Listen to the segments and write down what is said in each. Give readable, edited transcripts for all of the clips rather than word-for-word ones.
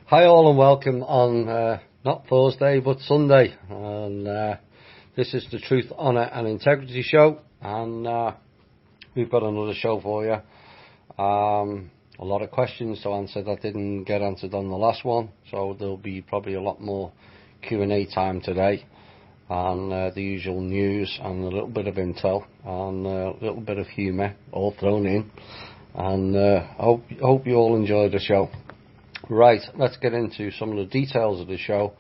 Hi all and welcome on not Thursday but Sunday, and this is the Truth, Honour and Integrity show, and we've got another show for you. A lot of questions to answer that didn't get answered on the last one, so there'll be probably a lot more Q&A time today, and the usual news and a little bit of intel and a little bit of humour all thrown in, and I hope you all enjoy the show. Right, let's get into some of the details of the show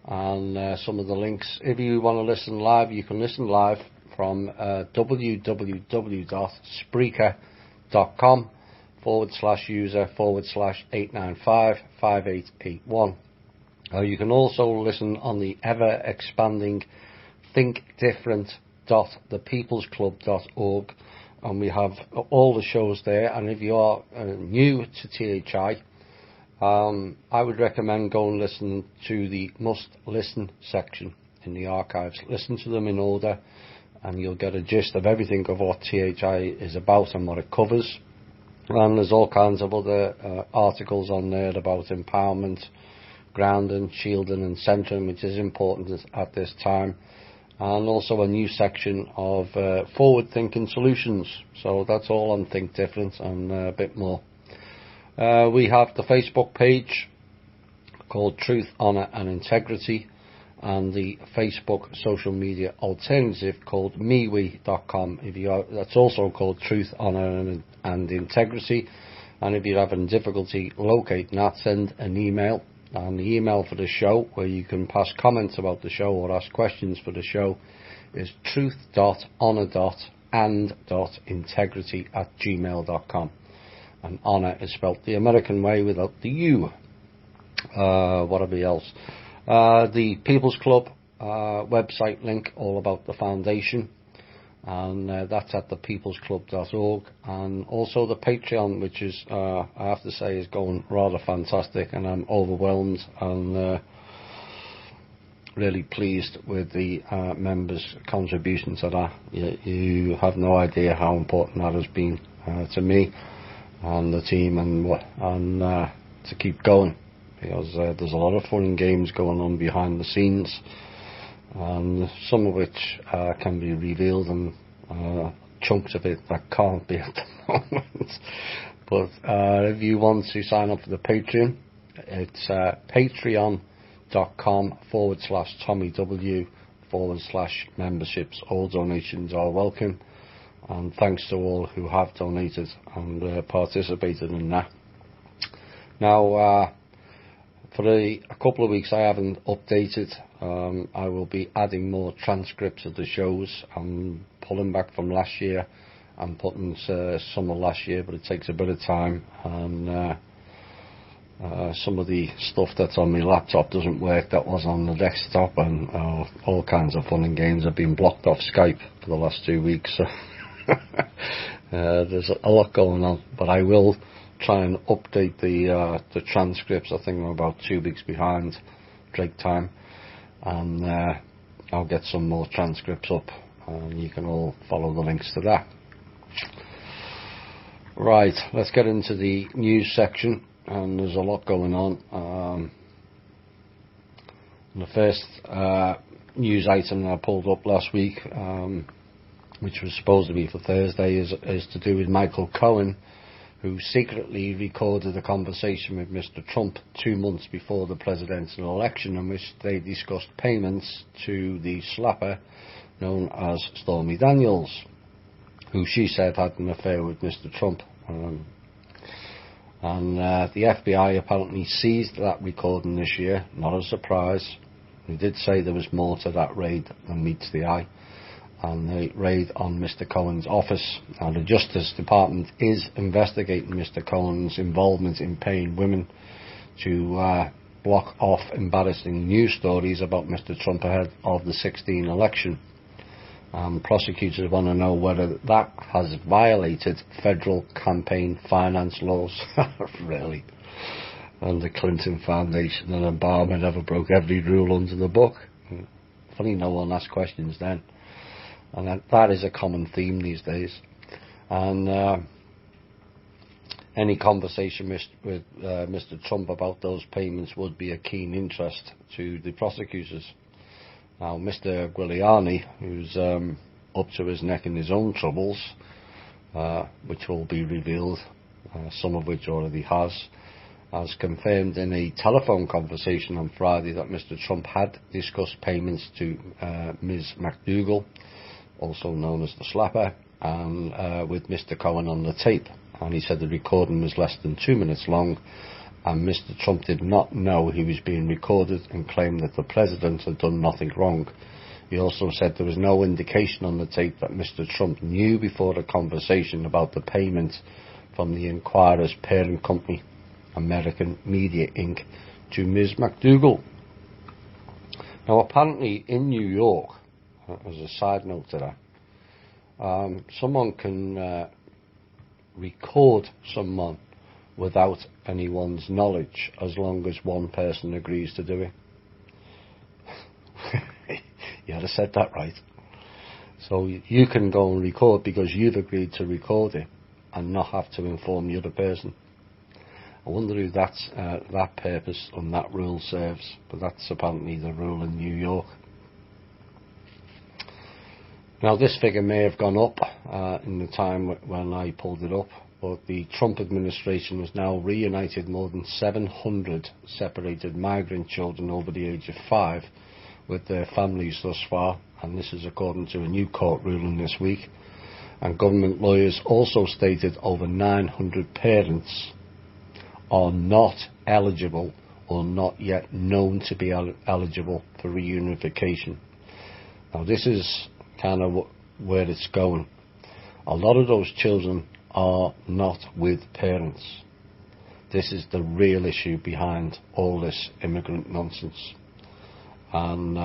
and some of the links. If you want to listen live, you can listen live from www.spreaker.com/user/8955881. You can also listen on the ever-expanding thinkdifferent.thepeoplesclub.org, and we have all the shows there. And if you are new to THI, I would recommend going and listen to the must listen section in the archives. Listen to them in order and you'll get a gist of everything of what THI is about and what it covers. And there's all kinds of other articles on there about empowerment, grounding, shielding and centering, which is important at this time. And also a new section of forward thinking solutions. So that's all on Think Different and a bit more. We have the Facebook page called Truth, Honour and Integrity, and the Facebook social media alternative called MeWe.com. That's also called Truth, Honour and Integrity. And if you're having difficulty locating that, send an email. And the email for the show, where you can pass comments about the show or ask questions for the show, is truth.honour.and.integrity@gmail.com. And honour is spelled the American way without the U. Whatever else. The People's Club website link, all about the foundation, and that's at thepeoplesclub.org. And also the Patreon, which is, I have to say, is going rather fantastic, and I'm overwhelmed and really pleased with the members' contribution to that. You have no idea how important that has been to me and the team, and to keep going, because there's a lot of fun and games going on behind the scenes, and some of which can be revealed, and chunks of it that can't be at the moment. But if you want to sign up for the Patreon, it's patreon.com/TommyW/memberships. All donations are welcome. And thanks to all who have donated and participated in that. Now, for a couple of weeks I haven't updated. I will be adding more transcripts of the shows. I'm pulling back from last year and putting some of last year, but it takes a bit of time. And some of the stuff that's on my laptop doesn't work that was on the desktop, and all kinds of fun and games have been blocked off Skype for the last 2 weeks. So there's a lot going on, but I will try and update the transcripts. I think I'm about 2 weeks behind Drake time, and I'll get some more transcripts up, and you can all follow the links to that. Right, let's get into the news section, and there's a lot going on. The first news item that I pulled up last week, which was supposed to be for Thursday, is to do with Michael Cohen, who secretly recorded a conversation with Mr. Trump 2 months before the presidential election, in which they discussed payments to the slapper known as Stormy Daniels, who she said had an affair with Mr. Trump. And the FBI apparently seized that recording this year, not a surprise. They did say there was more to that raid than meets the eye. And the raid on Mr. Cohen's office. Now, the Justice Department is investigating Mr. Cohen's involvement in paying women to block off embarrassing news stories about Mr. Trump ahead of the 2016 election. Prosecutors want to know whether that has violated federal campaign finance laws. Really? And the Clinton Foundation and Obama never broke every rule under the book. Funny no one asked questions then. And that is a common theme these days. And any conversation with Mr. Trump about those payments would be a keen interest to the prosecutors. Now, Mr. Giuliani, who's up to his neck in his own troubles, which will be revealed, some of which already has confirmed in a telephone conversation on Friday that Mr. Trump had discussed payments to Ms. McDougall, also known as the Slapper, and with Mr. Cohen on the tape. And he said the recording was less than 2 minutes long, and Mr. Trump did not know he was being recorded and claimed that the president had done nothing wrong. He also said there was no indication on the tape that Mr. Trump knew before the conversation about the payment from the Inquirer's parent company, American Media Inc., to Ms. McDougall. Now, apparently in New York, as a side note to that, someone can record someone without anyone's knowledge as long as one person agrees to do it. Yeah, I said that right. So you can go and record because you've agreed to record it and not have to inform the other person. I wonder who that purpose and that rule serves, but that's apparently the rule in New York. Now, this figure may have gone up in the time when I pulled it up, but the Trump administration has now reunited more than 700 separated migrant children over the age of 5 with their families thus far, and this is according to a new court ruling this week. And government lawyers also stated over 900 parents are not eligible or not yet known to be eligible for reunification. Now, this is kind of where it's going. A lot of those children are not with parents. This is the real issue behind all this immigrant nonsense. And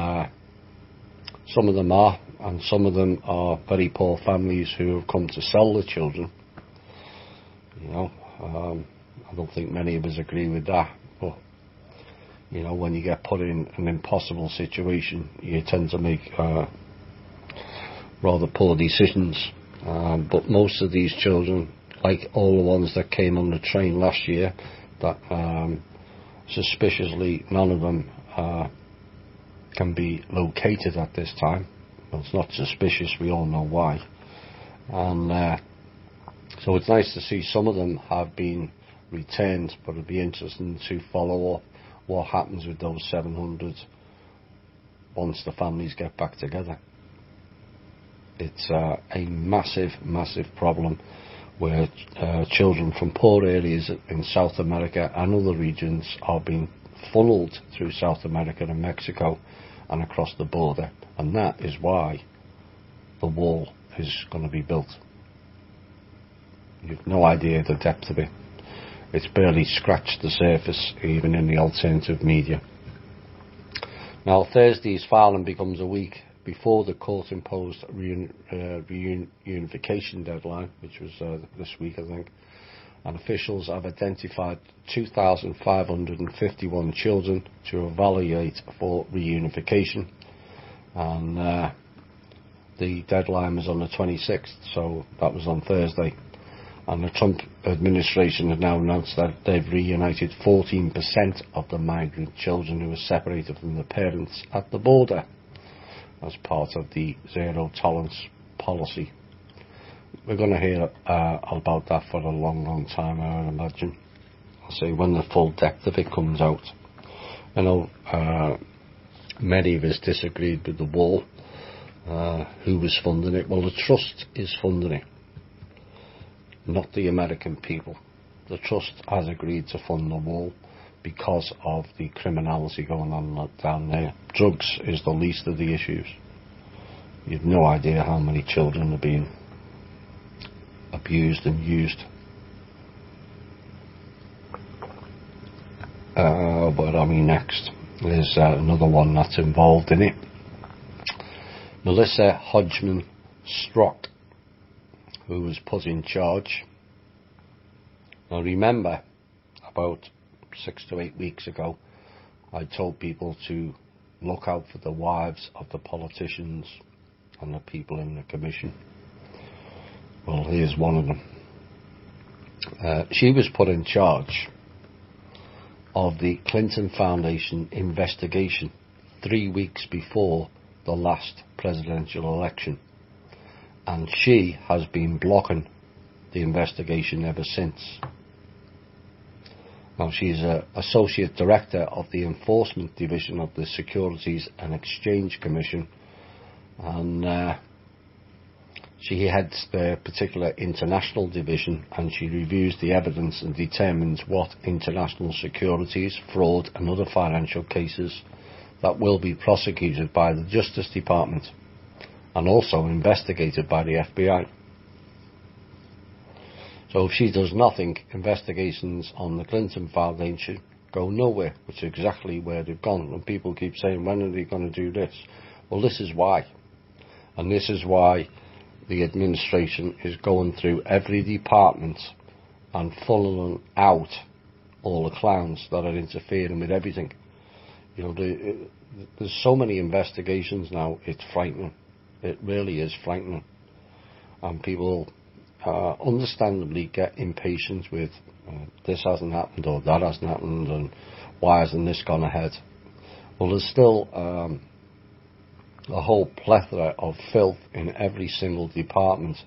some of them are, and some of them are very poor families who have come to sell the children. You know, I don't think many of us agree with that, but you know, when you get put in an impossible situation, you tend to make rather poor decisions. But most of these children, like all the ones that came on the train last year, that suspiciously none of them can be located at this time. Well, it's not suspicious, we all know why. And so it's nice to see some of them have been returned, but it'll be interesting to follow up what happens with those 700 once the families get back together. It's a massive, massive problem where children from poor areas in South America and other regions are being funneled through South America and Mexico and across the border, and that is why the wall is going to be built. You've no idea the depth of it. It's barely scratched the surface, even in the alternative media. Now, Thursday's filing becomes a week before the court-imposed reunification deadline, which was this week, I think. And officials have identified 2,551 children to evaluate for reunification. And the deadline was on the 26th, so that was on Thursday. And the Trump administration has now announced that they've reunited 14% of the migrant children who were separated from their parents at the border as part of the zero tolerance policy. We're going to hear about that for a long, long time, I would imagine. I'll say when the full depth of it comes out. I know many of us disagreed with the wall. Who was funding it? Well, the trust is funding it, not the American people. The trust has agreed to fund the wall because of the criminality going on down there. Drugs is the least of the issues. You've no idea how many children are being abused and used. But I mean, next is another one that's involved in it. Melissa Hodgman Strock, who was put in charge. Now remember, about 6 to 8 weeks ago, I told people to look out for the wives of the politicians and the people in the commission. Well, here's one of them. She was put in charge of the Clinton Foundation investigation 3 weeks before the last presidential election, and she has been blocking the investigation ever since. Now, she's an Associate Director of the Enforcement Division of the Securities and Exchange Commission, and she heads the particular international division, and she reviews the evidence and determines what international securities, fraud and other financial cases that will be prosecuted by the Justice Department and also investigated by the FBI. So if she does nothing, investigations on the Clinton Foundation go nowhere, which is exactly where they've gone. And people keep saying, when are they going to do this? Well, this is why. And this is why the administration is going through every department and following out all the clowns that are interfering with everything. You know, there's so many investigations now, it's frightening. It really is frightening. And people understandably get impatient with this hasn't happened or that hasn't happened and why hasn't this gone ahead. Well, there's still a whole plethora of filth in every single department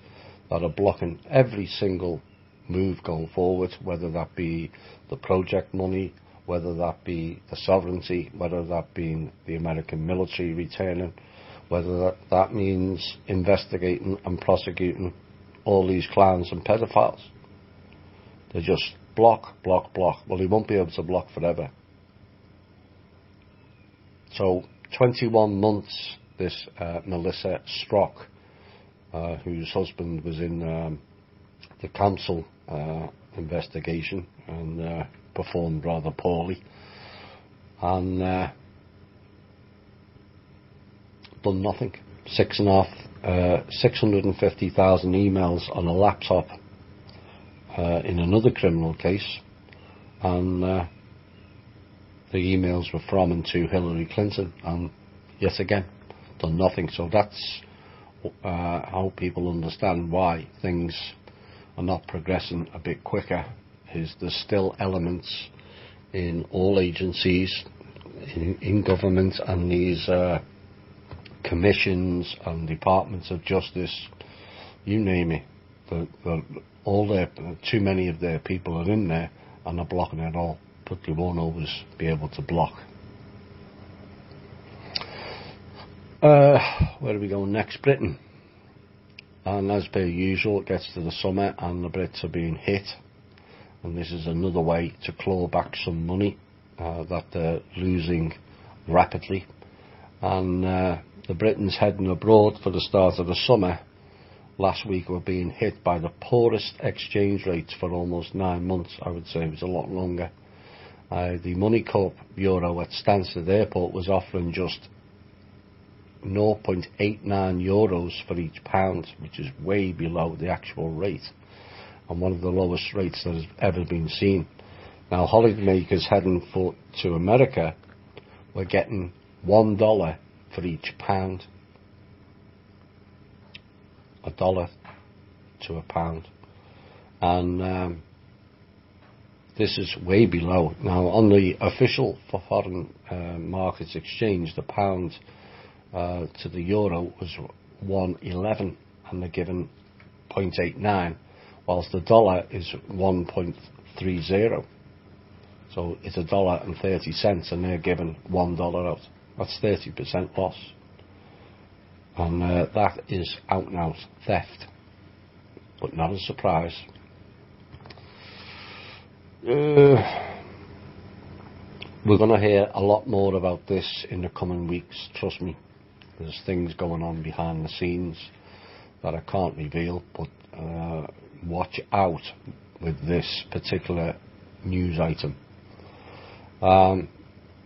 that are blocking every single move going forward, whether that be the project money, whether that be the sovereignty, whether that be the American military returning, whether that means investigating and prosecuting all these clowns and pedophiles. They just block. Well, they won't be able to block forever. So 21 months this Melissa Strock, whose husband was in the council investigation and performed rather poorly, and done nothing. 650,000 emails on a laptop in another criminal case, and the emails were from and to Hillary Clinton, and yet again done nothing. So that's how people understand why things are not progressing a bit quicker, is there's still elements in all agencies in government and these commissions and departments of justice, you name it, too many of their people are in there and are blocking it all, but they won't always be able to block. Where do we go next? Britain. And as per usual, it gets to the summer and the Brits are being hit, and this is another way to claw back some money that they're losing rapidly. And the Britons heading abroad for the start of the summer last week were being hit by the poorest exchange rates for almost 9 months. I would say it was a lot longer. The Money Corp Bureau at Stansted Airport was offering just 0.89 euros for each pound, which is way below the actual rate and one of the lowest rates that has ever been seen. Now, holidaymakers heading to America were getting $1 for each pound. $1 to a pound. And this is way below. Now, on the official foreign markets exchange, the pound to the euro was 1.11, and they're given 0.89, whilst the dollar is 1.30. So it's $1.30, and they're given $1 out. That's 30% loss. And that is out and out theft, but not a surprise. We're going to hear a lot more about this in the coming weeks, trust me. There's things going on behind the scenes that I can't reveal, but watch out with this particular news item.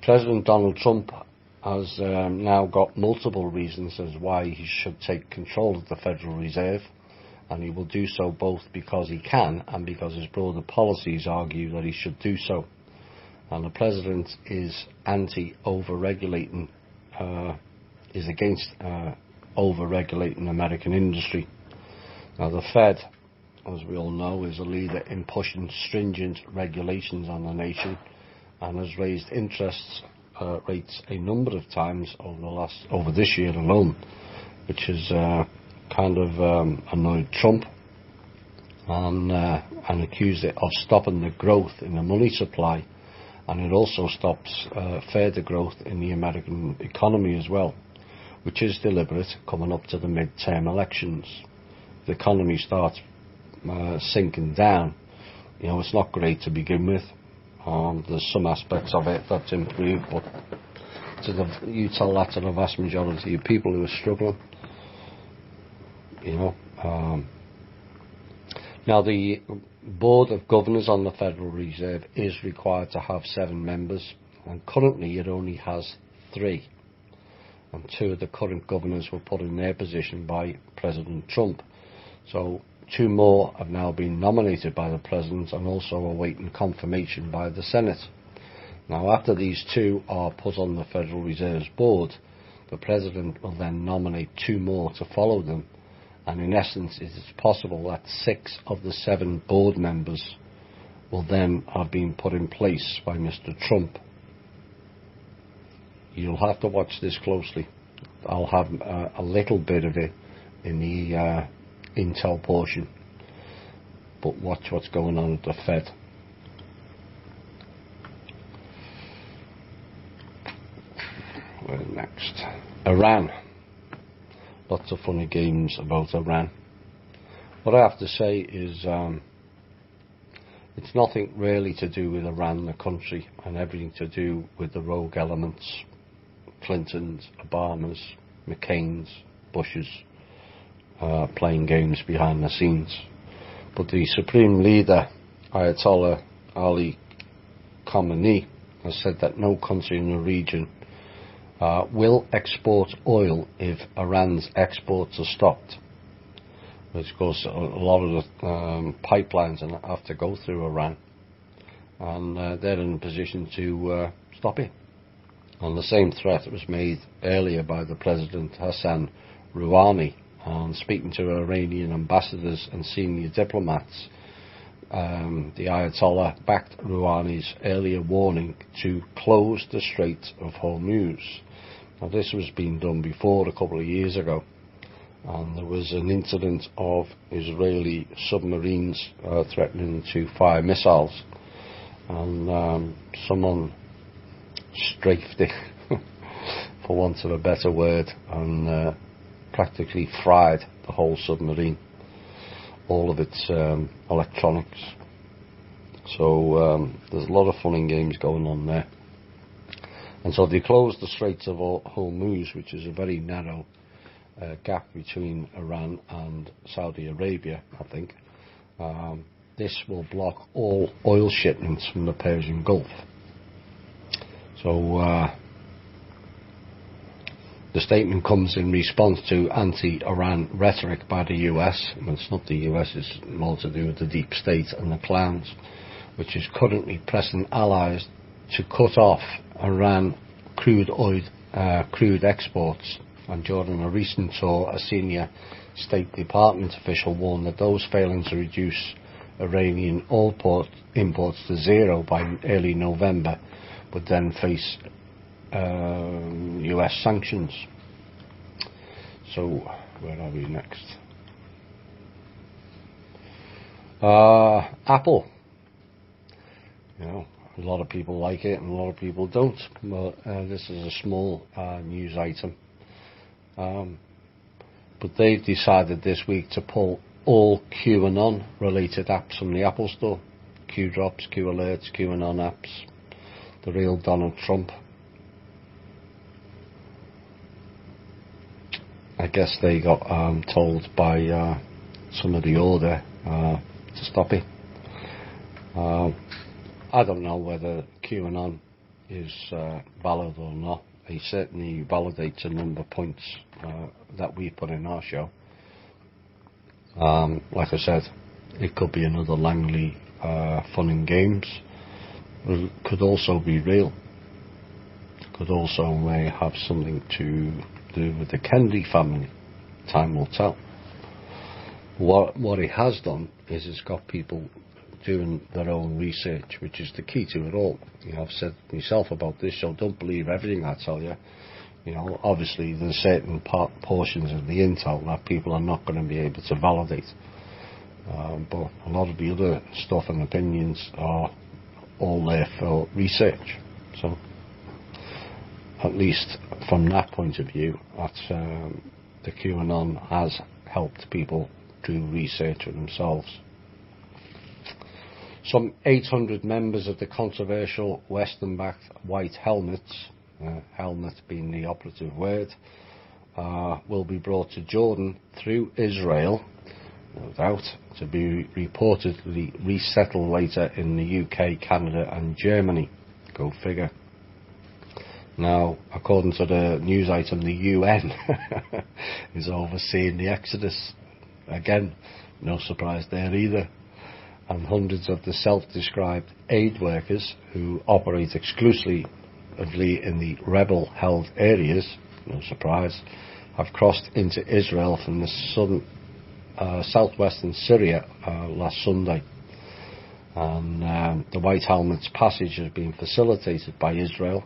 President Donald Trump has now got multiple reasons as why he should take control of the Federal Reserve, and he will do so both because he can and because his broader policies argue that he should do so. And the president is anti-over-regulating, is against over-regulating American industry. Now, the Fed as we all know, is a leader in pushing stringent regulations on the nation and has raised interest rates a number of times over this year alone, which has kind of annoyed Trump and accused it of stopping the growth in the money supply, and it also stops further growth in the American economy as well, which is deliberate coming up to the mid-term elections. The economy starts sinking down. You know, it's not great to begin with. There's some aspects of it that's improved, but you tell that to the vast majority of people who are struggling. You know, now the Board of Governors on the Federal Reserve is required to have 7 members, and currently it only has 3. And 2 of the current governors were put in their position by President Trump. So 2 more have now been nominated by the President and also awaiting confirmation by the Senate. Now, after these 2 are put on the Federal Reserve's board, the President will then nominate 2 more to follow them, and in essence it is possible that 6 of the 7 board members will then have been put in place by Mr. Trump. You'll have to watch this closely. I'll have a little bit of it in the intel portion, but watch what's going on at the Fed. Where next? Iran. Lots of funny games about Iran. What I have to say is it's nothing really to do with Iran, the country, and everything to do with the rogue elements, Clintons, Obamas, McCain's, Bush's, playing games behind the scenes. But the Supreme Leader, Ayatollah Ali Khamenei, has said that no country in the region will export oil if Iran's exports are stopped. Which, of course, a lot of the pipelines have to go through Iran, and they're in a position to stop it. And the same threat was made earlier by the President Hassan Rouhani, and speaking to Iranian ambassadors and senior diplomats, the Ayatollah backed Rouhani's earlier warning to close the Strait of Hormuz. Now, this was being done before a couple of years ago, and there was an incident of Israeli submarines threatening to fire missiles, and someone strafed it, for want of a better word, and practically fried the whole submarine, all of its electronics. So there's a lot of fun and games going on there. And so they closed the Straits of Hormuz, which is a very narrow gap between Iran and Saudi Arabia, I think. This will block all oil shipments from the Persian Gulf. So the statement comes in response to anti-Iran rhetoric by the US. Well, it's not the US, it's more to do with the deep state and the clowns, which is currently pressing allies to cut off Iran crude exports. And during a recent tour, a senior State Department official warned that those failing to reduce Iranian oil imports to 0 by early November would then face US sanctions. So, where are we next? Apple. You know, a lot of people like it and a lot of people don't. But this is a small news item. But they've decided this week to pull all QAnon related apps from the Apple Store. Q Drops, Q Alerts, QAnon apps. The real Donald Trump. I guess they got told by some of the order to stop it. I don't know whether QAnon is valid or not. He certainly validates a number of points that we put in our show. Like I said, it could be another Langley fun and games. It could also be real. Could also may have something to do with the Kennedy family. Time will tell. What it has done is it's got people doing their own research, which is the key to it all. You know, I've said myself about this, so don't believe everything I tell you. You know, obviously there's certain portions of the intel that people are not going to be able to validate. But a lot of the other stuff and opinions are all there for research. So, at least from that point of view, the QAnon has helped people do research for themselves. Some 800 members of the controversial Western-backed White Helmets, helmet being the operative word, will be brought to Jordan through Israel, no doubt, to be reportedly resettled later in the UK, Canada and Germany. Go figure. Now, according to the news item, the UN is overseeing the exodus. Again, no surprise there either. And hundreds of the self-described aid workers who operate exclusively in the rebel-held areas, no surprise, have crossed into Israel from the southwestern Syria last Sunday. And the White Helmets passage has been facilitated by Israel,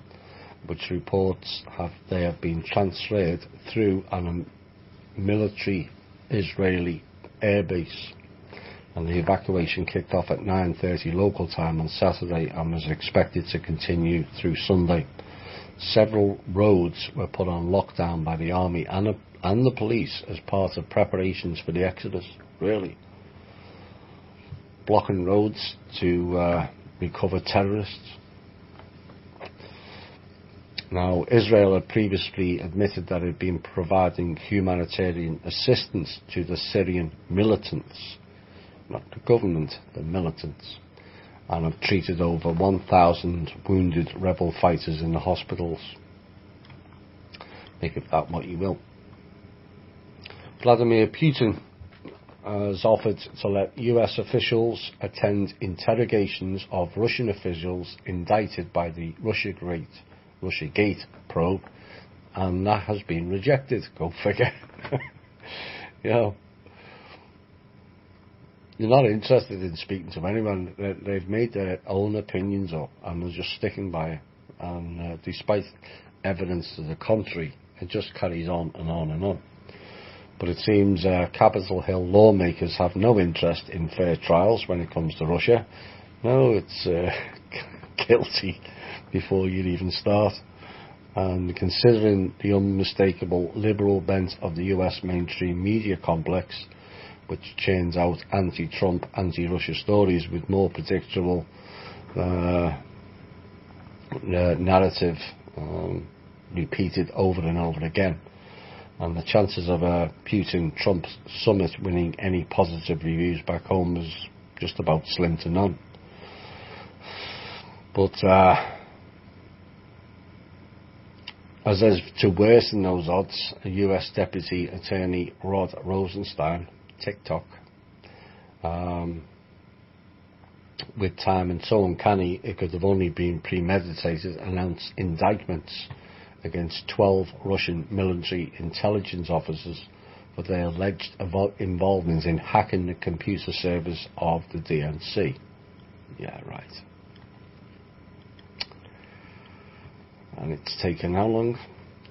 which reports they have been transferred through a military Israeli airbase. And the evacuation kicked off at 9:30 local time on Saturday and was expected to continue through Sunday. Several roads were put on lockdown by the army and the police as part of preparations for the exodus. Really? Blocking roads to recover terrorists. Now, Israel had previously admitted that it had been providing humanitarian assistance to the Syrian militants, not the government, the militants, and have treated over 1,000 wounded rebel fighters in the hospitals. Make of that what you will. Vladimir Putin has offered to let US officials attend interrogations of Russian officials indicted by the Russiagate probe, and that has been rejected. Go figure. You know, you're not interested in speaking to anyone. They've made their own opinions up and they're just sticking by it. And despite evidence to the contrary, it just carries on and on and on. But it seems Capitol Hill lawmakers have no interest in fair trials when it comes to Russia. No, it's guilty before you even start. And considering the unmistakable liberal bent of the US mainstream media complex, which churns out anti-Trump, anti-Russia stories with more predictable narrative repeated over and over again, and the chances of a Putin-Trump summit winning any positive reviews back home is just about slim to none. But as if to worsen those odds, a US Deputy Attorney Rod Rosenstein, TikTok, with time and so uncanny it could have only been premeditated, announced indictments against 12 Russian military intelligence officers for their alleged involvement in hacking the computer servers of the DNC. Yeah, right. And it's taken how long?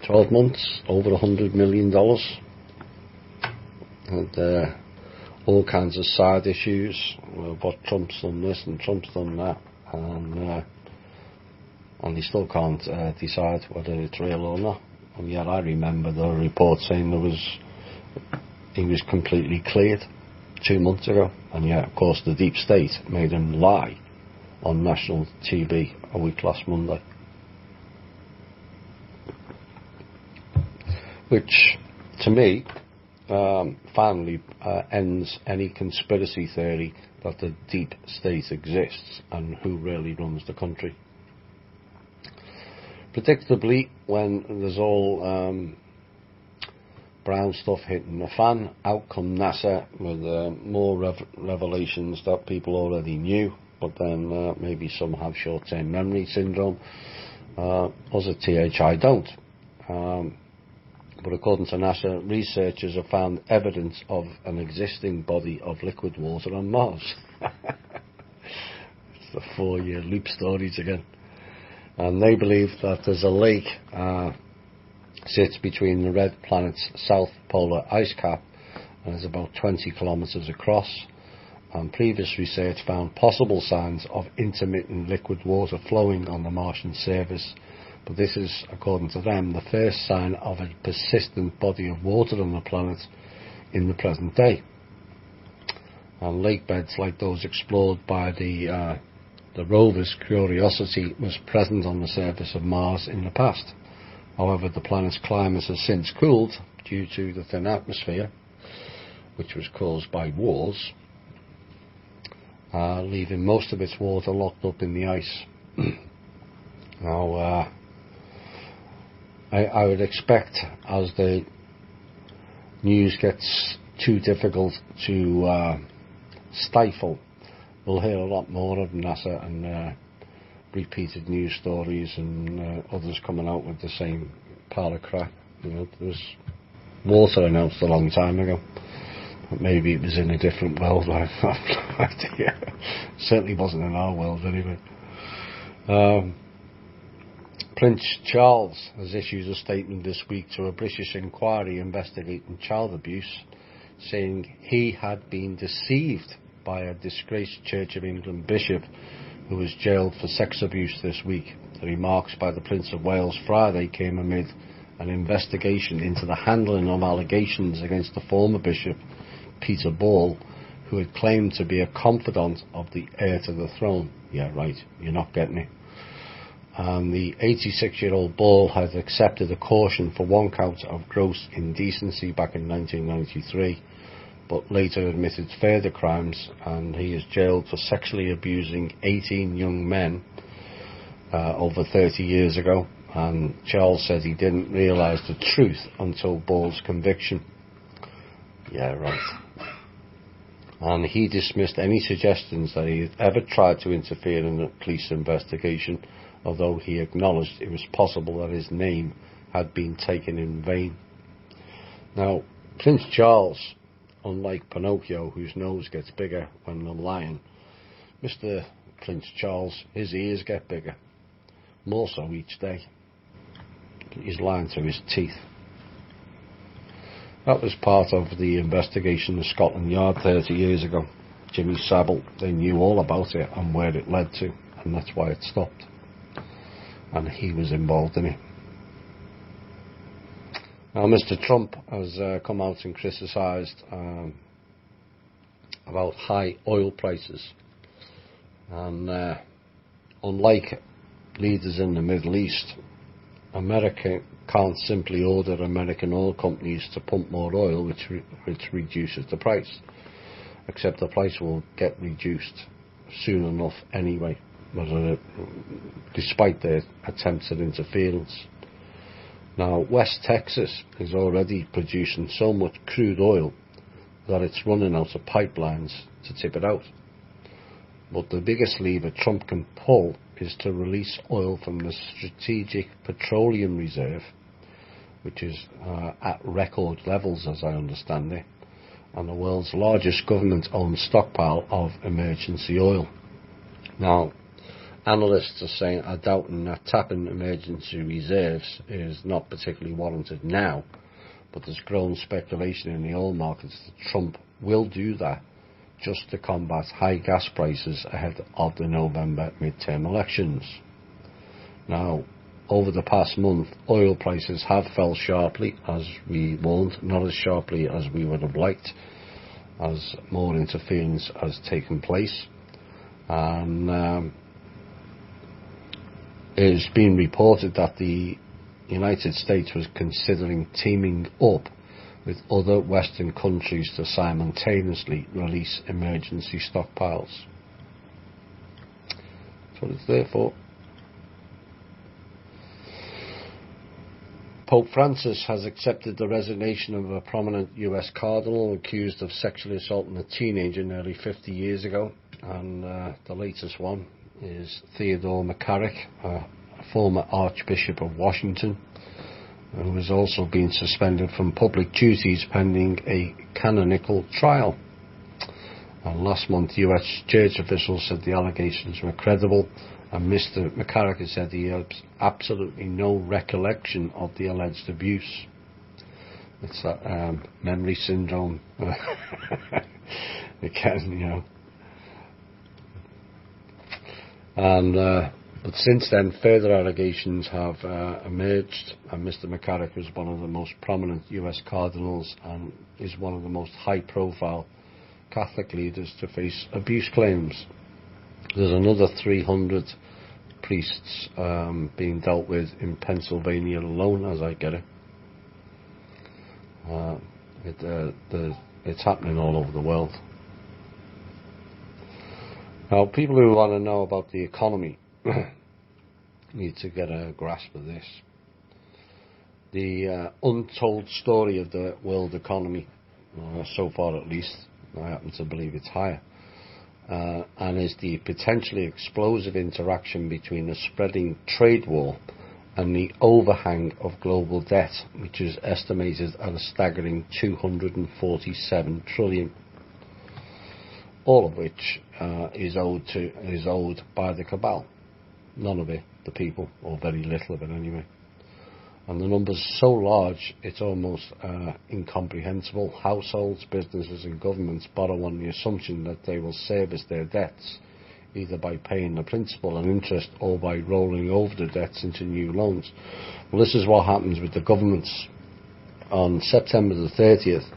12 months, over $100 million. And all kinds of side issues, what Trump's done this and Trump's done that, and they still can't decide whether it's real or not. And yet I remember the report saying he was completely cleared 2 months ago, and yet of course the deep state made him lie on national TV a week last Monday, which to me finally ends any conspiracy theory that the deep state exists and who really runs the country. Predictably, when there's all brown stuff hitting the fan, out come NASA with more revelations that people already knew, but then maybe some have short-term memory syndrome. Us at THI don't. But according to NASA, researchers have found evidence of an existing body of liquid water on Mars. It's the 4-year loop stories again. And they believe that there's a lake sits between the red planet's south polar ice cap and is about 20 kilometers across. And previous research found possible signs of intermittent liquid water flowing on the Martian surface. But this is, according to them, the first sign of a persistent body of water on the planet in the present day. And lake beds like those explored by the rover's Curiosity was present on the surface of Mars in the past. However, the planet's climate has since cooled due to the thin atmosphere, which was caused by wars, leaving most of its water locked up in the ice. Now, I would expect, as the news gets too difficult to stifle, we'll hear a lot more of NASA and repeated news stories and others coming out with the same pile of crap. You know, there was water announced a long time ago, but maybe it was in a different world. I have no idea. Certainly wasn't in our world anyway. Prince Charles has issued a statement this week to a British inquiry investigating child abuse, saying he had been deceived by a disgraced Church of England bishop who was jailed for sex abuse this week. The remarks by the Prince of Wales Friday came amid an investigation into the handling of allegations against the former bishop, Peter Ball, who had claimed to be a confidant of the heir to the throne. Yeah, right, you're not getting it. The 86-year-old Ball had accepted a caution for one count of gross indecency back in 1993, but later admitted further crimes, and he is jailed for sexually abusing 18 young men over 30 years ago. And Charles said he didn't realise the truth until Ball's conviction. Yeah, right. And he dismissed any suggestions that he had ever tried to interfere in the police investigation, although he acknowledged it was possible that his name had been taken in vain. Now, Prince Charles, unlike Pinocchio, whose nose gets bigger when I'm lying, Mr. Prince Charles, his ears get bigger, more so each day. He's lying through his teeth. That was part of the investigation of Scotland Yard 30 years ago. Jimmy Savile, they knew all about it and where it led to, and that's why it stopped. And he was involved in it. Now, Mr. Trump has come out and criticised about high oil prices. And unlike leaders in the Middle East, America can't simply order American oil companies to pump more oil, which reduces the price. Except the price will get reduced soon enough anyway, despite their attempts at interference. Now, West Texas is already producing so much crude oil that it's running out of pipelines to tip it out. But the biggest lever Trump can pull is to release oil from the Strategic Petroleum Reserve, which is at record levels as I understand it, and the world's largest government-owned stockpile of emergency oil. Now, analysts are doubting that tapping emergency reserves is not particularly warranted now, but there's growing speculation in the oil markets that Trump will do that just to combat high gas prices ahead of the November midterm elections. Now, over the past month, oil prices have fell sharply, as we warned, not as sharply as we would have liked, as more interference has taken place. And it has been reported that the United States was considering teaming up with other Western countries to simultaneously release emergency stockpiles. That's what it's there for. Pope Francis has accepted the resignation of a prominent US cardinal accused of sexually assaulting a teenager nearly 50 years ago. And the latest one is Theodore McCarrick, a former Archbishop of Washington. who has also been suspended from public duties pending a canonical trial. And last month, US church officials said the allegations were credible, and Mr. McCarrick said he has absolutely no recollection of the alleged abuse. It's that memory syndrome. Again, you know. And but since then, further allegations have emerged, and Mr. McCarrick was one of the most prominent US cardinals and is one of the most high-profile Catholic leaders to face abuse claims. There's another 300 priests being dealt with in Pennsylvania alone, as I get it. It's happening all over the world. Now, people who want to know about the economy need to get a grasp of this. The untold story of the world economy, so far at least, I happen to believe it's higher, and is the potentially explosive interaction between a spreading trade war and the overhang of global debt, which is estimated at a staggering 247 trillion, all of which is owed by the Cabal. None of it the people, or very little of it anyway. And the number's so large, it's almost incomprehensible. Households, businesses and governments borrow on the assumption that they will service their debts, either by paying the principal and interest or by rolling over the debts into new loans. Well, this is what happens with the governments. On September the 30th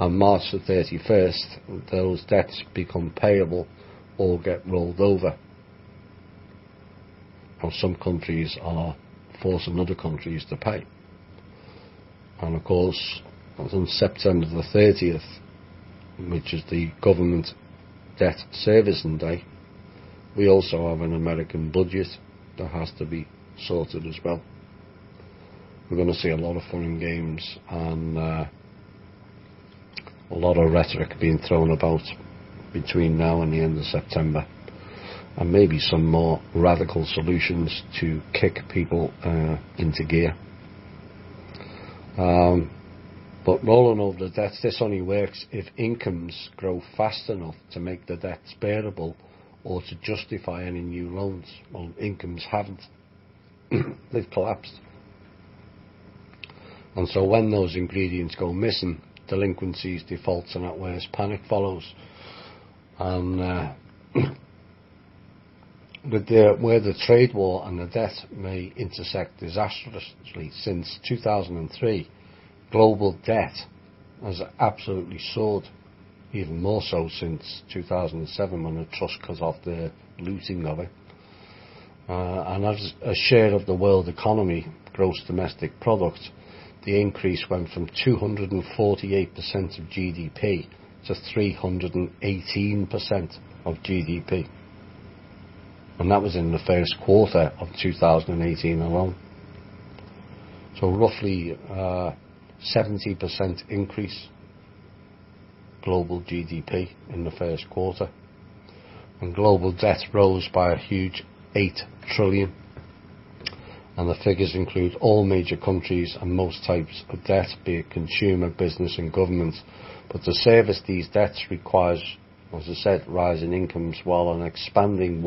and March the 31st, those debts become payable or get rolled over. Now, some countries are forcing other countries to pay. And of course, on September the 30th, which is the government debt servicing day, we also have an American budget that has to be sorted as well. We're going to see a lot of fun and games and a lot of rhetoric being thrown about between now and the end of September, and maybe some more radical solutions to kick people into gear. But rolling over the debts, this only works if incomes grow fast enough to make the debts bearable or to justify any new loans. Well, incomes haven't. They've collapsed. And so when those ingredients go missing, delinquencies, defaults and at worst panic follows. And where the trade war and the debt may intersect disastrously, since 2003, global debt has absolutely soared, even more so since 2007 when the trust cut off the looting of it. And as a share of the world economy, gross domestic product, the increase went from 248% of GDP to 318% of GDP. And that was in the first quarter of 2018 alone. So roughly 70% increase global GDP in the first quarter. And global debt rose by a huge 8 trillion. And the figures include all major countries and most types of debt, be it consumer, business and government. But to service these debts requires, as I said, rising incomes, while an expanding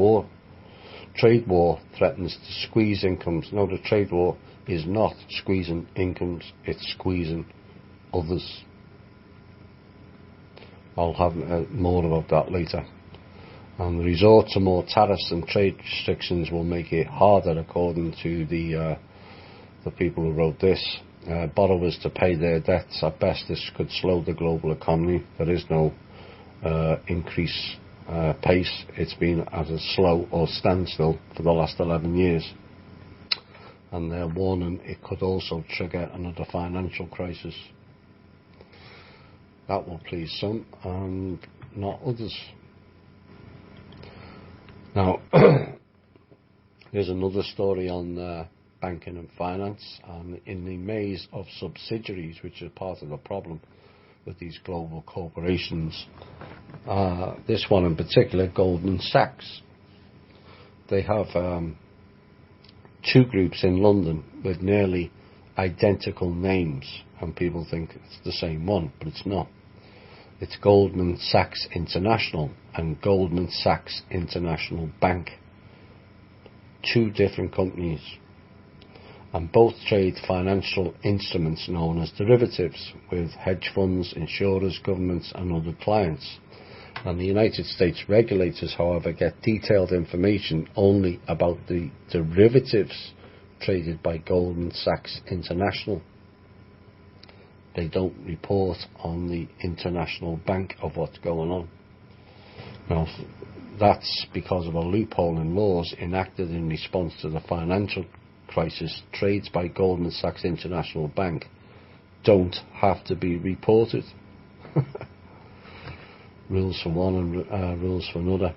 trade war threatens to squeeze incomes. No, the trade war is not squeezing incomes, it's squeezing others. I'll have more about that later. And the resort to more tariffs and trade restrictions will make it harder, according to the people who wrote this. Borrowers to pay their debts. At best, this could slow the global economy. There is no increase pace. It's been at a slow or standstill for the last 11 years. And they're warning it could also trigger another financial crisis. That will please some and not others. Now, there's another story on banking and finance, and in the maze of subsidiaries, which are part of the problem with these global corporations. This one in particular, Goldman Sachs. They have two groups in London with nearly identical names, and people think it's the same one, but it's not. It's Goldman Sachs International and Goldman Sachs International Bank. Two different companies. And both trade financial instruments known as derivatives with hedge funds, insurers, governments and other clients. And the United States regulators, however, get detailed information only about the derivatives traded by Goldman Sachs International. They don't report on the international bank of what's going on. Now, that's because of a loophole in laws enacted in response to the financial crisis. Trades by Goldman Sachs International Bank don't have to be reported. Rules for one and rules for another.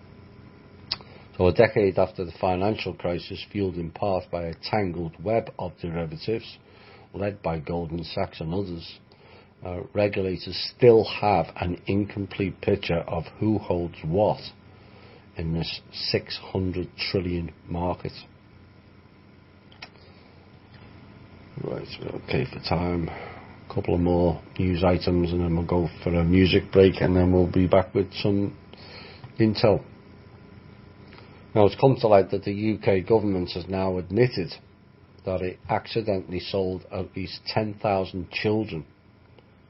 So a decade after the financial crisis, fueled in part by a tangled web of derivatives led by Goldman Sachs and others, regulators still have an incomplete picture of who holds what in this 600 trillion market. Right, okay for time. A couple of more news items and then we'll go for a music break and then we'll be back with some intel. Now, it's come to light that the UK government has now admitted that it accidentally sold at least 10,000 children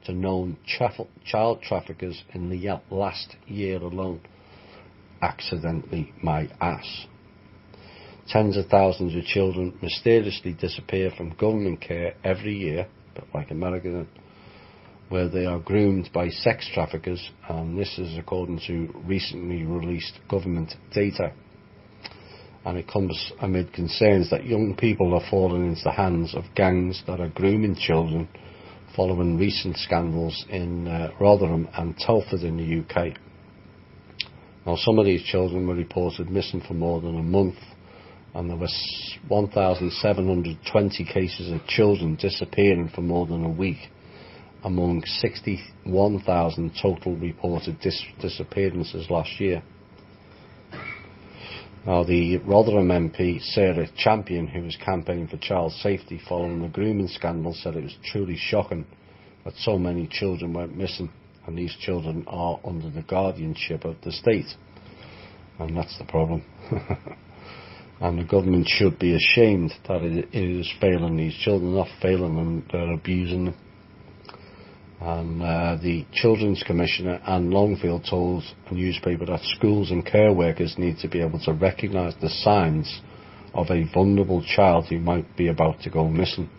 to known child traffickers in the last year alone. Accidentally, my ass. Tens of thousands of children mysteriously disappear from government care every year, but like America, where they are groomed by sex traffickers, and this is according to recently released government data. And it comes amid concerns that young people are falling into the hands of gangs that are grooming children following recent scandals in Rotherham and Telford in the UK. Now, some of these children were reported missing for more than a month, and there were 1,720 cases of children disappearing for more than a week, among 61,000 total reported disappearances last year. Now, the Rotherham MP, Sarah Champion, who was campaigning for child safety following the grooming scandal, said it was truly shocking that so many children went missing, and these children are under the guardianship of the state. And that's the problem. And the government should be ashamed that it is failing these children, not failing them, they're abusing them. And the Children's Commissioner, Anne Longfield, told a newspaper that schools and care workers need to be able to recognise the signs of a vulnerable child who might be about to go missing.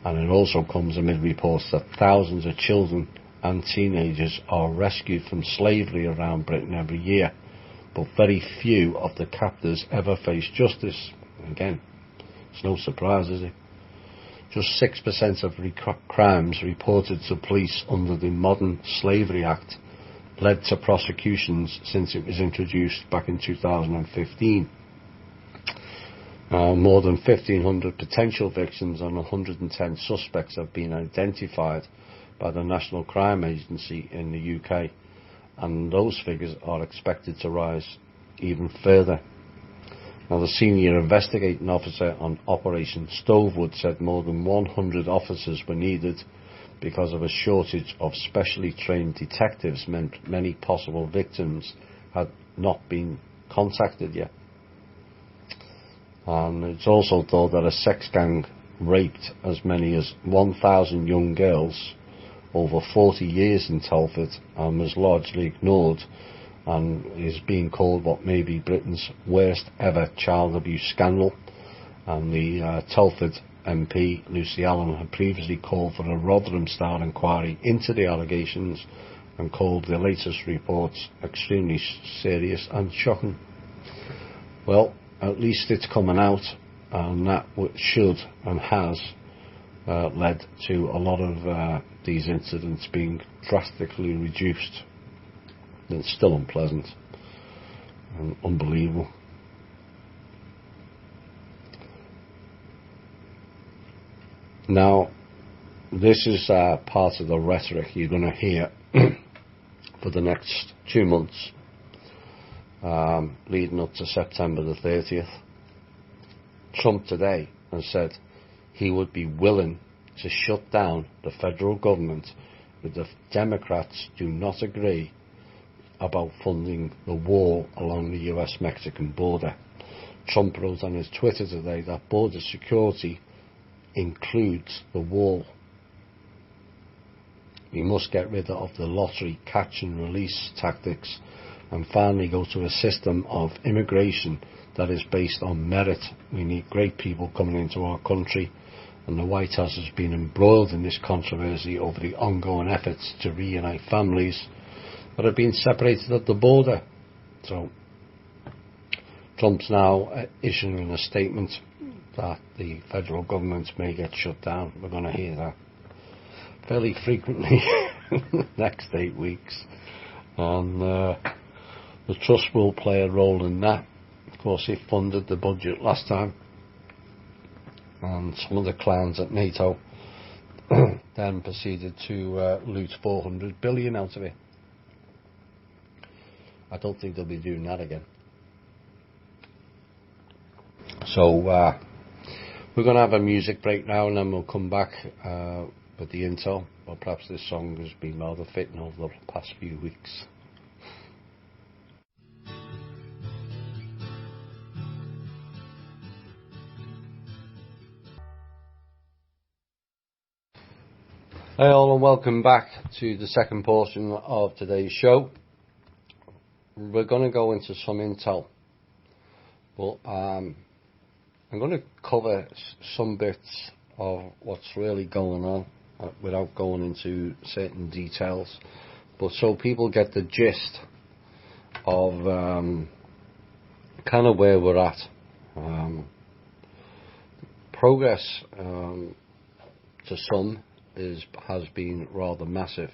And it also comes amid reports that thousands of children and teenagers are rescued from slavery around Britain every year, but very few of the captors ever face justice. Again, it's no surprise, is it? Just 6% of crimes reported to police under the Modern Slavery Act led to prosecutions since it was introduced back in 2015. More than 1,500 potential victims and 110 suspects have been identified by the National Crime Agency in the UK, and those figures are expected to rise even further. Now, the senior investigating officer on Operation Stovewood said more than 100 officers were needed because of a shortage of specially trained detectives meant many possible victims had not been contacted yet. And it's also thought that a sex gang raped as many as 1,000 young girls over 40 years in Telford and was largely ignored, and is being called what may be Britain's worst ever child abuse scandal. And the Telford MP, Lucy Allen, had previously called for a Rotherham-style inquiry into the allegations and called the latest reports extremely serious and shocking. Well, at least it's coming out, and that should and has led to a lot of these incidents being drastically reduced. It's still unpleasant and unbelievable. Now, this is part of the rhetoric you're going to hear for the next 2 months, leading up to September the 30th. Trump today has said he would be willing to shut down the federal government, but the Democrats do not agree about funding the wall along the US-Mexican border. Trump wrote on his Twitter today that border security includes the wall. We must get rid of the lottery, catch and release tactics and finally go to a system of immigration that is based on merit. We need great people coming into our country, and the White House has been embroiled in this controversy over the ongoing efforts to reunite families that have been separated at the border. So Trump's now issuing a statement that the federal government may get shut down. We're going to hear that fairly frequently in the next 8 weeks, and the trust will play a role in that. Of course, it funded the budget last time, and some of the clowns at NATO then proceeded to loot 400 billion out of it. I don't think they'll be doing that again. So we're going to have a music break now, and then we'll come back with the intel. Or perhaps this song has been rather fitting over the past few weeks. Hey all, and welcome back to the second portion of today's show. We're going to go into some intel, but I'm going to cover some bits of what's really going on without going into certain details, but so people get the gist of kind of where we're at. Progress to some has been rather massive,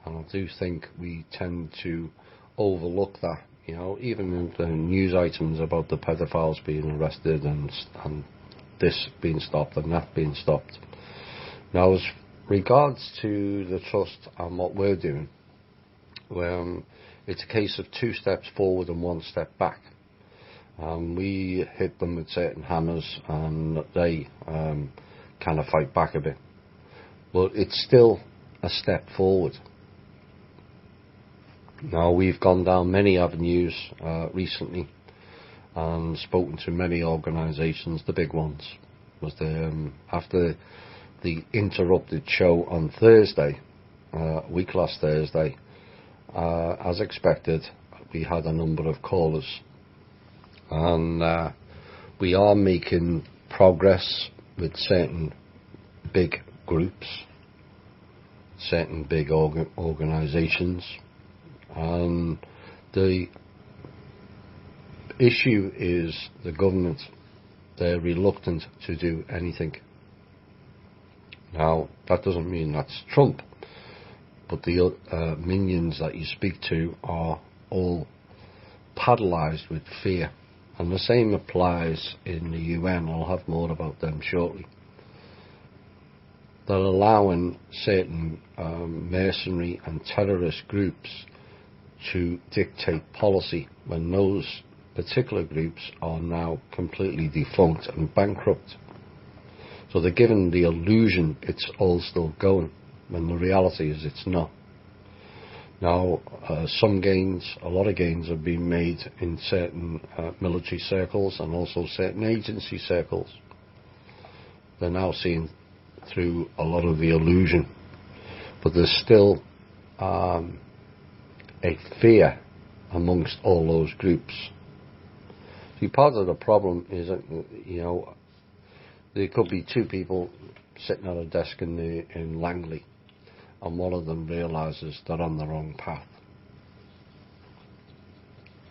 and I do think we tend to overlook that. You know, even in the news items about the pedophiles being arrested and this being stopped and that being stopped. Now, as regards to the trust and what we're doing, it's a case of 2 steps forward and 1 step back. We hit them with certain hammers, and they kind of fight back a bit. But it's still a step forward. Now, we've gone down many avenues recently and spoken to many organisations. The big ones was after the interrupted show on Thursday, last Thursday, as expected, we had a number of callers, and we are making progress with certain big groups, certain big organisations, and the issue is the government. They're reluctant to do anything. Now, that doesn't mean that's Trump, but the minions that you speak to are all paralyzed with fear, and the same applies in the UN. I'll have more about them shortly. They're allowing certain mercenary and terrorist groups to dictate policy when those particular groups are now completely defunct and bankrupt. So they're given the illusion it's all still going, when the reality is it's not. Now, a lot of gains have been made in certain military circles and also certain agency circles. They're now seeing through a lot of the illusion, but there's still a fear amongst all those groups. See, part of the problem is that, you know, there could be 2 people sitting at a desk in Langley, and one of them realises they're on the wrong path,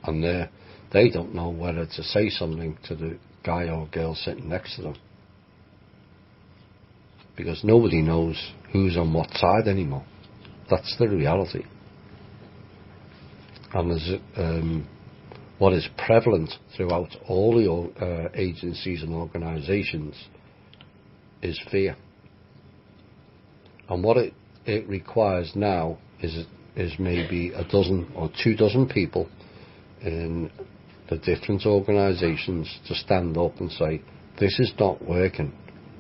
and they don't know whether to say something to the guy or girl sitting next to them, because nobody knows who's on what side anymore. That's the reality. And there's what is prevalent throughout all the agencies and organisations is fear. And what it requires now is maybe a dozen or 2 dozen people in the different organisations to stand up and say, this is not working.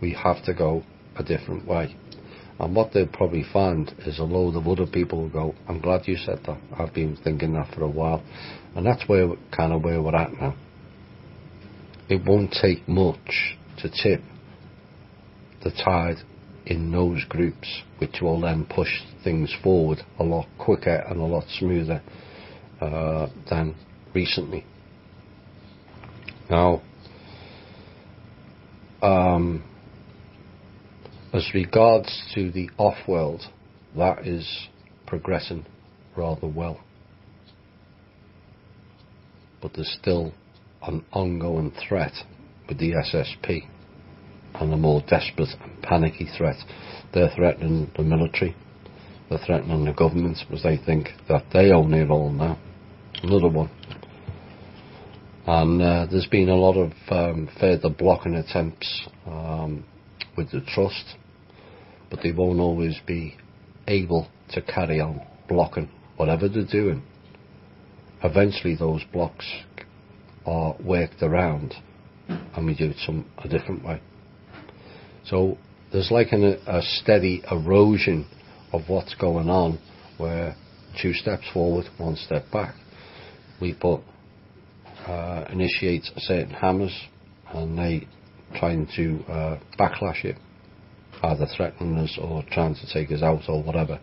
We have to go a different way. And what they'll probably find is a load of other people will go, I'm glad you said that. I've been thinking that for a while. And that's where we're at now. It won't take much to tip the tide in those groups, which will then push things forward a lot quicker and a lot smoother than recently. Now, as regards to the off-world, that is progressing rather well. But there's still an ongoing threat with the SSP, and a more desperate and panicky threat. They're threatening the military, they're threatening the government because they think that they own it all now. Another one. And there's been a lot of further blocking attempts with the trust, but they won't always be able to carry on blocking whatever they're doing. Eventually those blocks are worked around and we do it a different way. So there's like a steady erosion of what's going on, where 2 steps forward, 1 step back. We initiate certain hammers and they trying to backlash it, either threatening us or trying to take us out or whatever.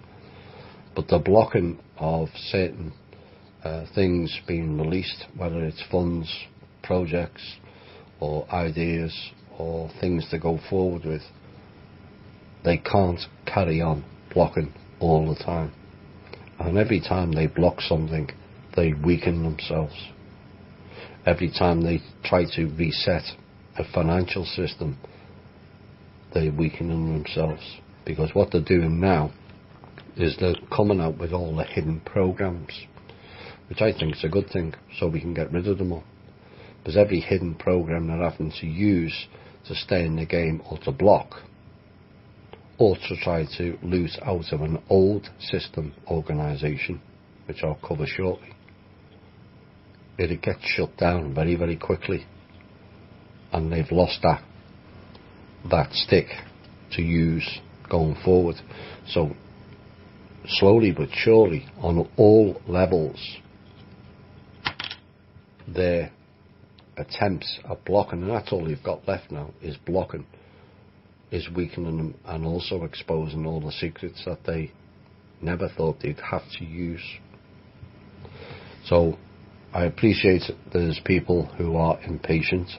But the blocking of certain things being released, whether it's funds, projects or ideas or things to go forward with, they can't carry on blocking all the time. And every time they block something, they weaken themselves. Every time they try to reset a financial system, they're weakening themselves. Because what they're doing now is they're coming out with all the hidden programs, which I think is a good thing, so we can get rid of them all. Because every hidden program they're having to use to stay in the game or to block, or to try to loot out of an old system organisation, which I'll cover shortly, it gets shut down very, very quickly, and they've lost that stick to use going forward. So slowly but surely, on all levels, their attempts at blocking, and that's all you've got left now, is blocking, is weakening them, and also exposing all the secrets that they never thought they'd have to use. So I appreciate there's people who are impatient.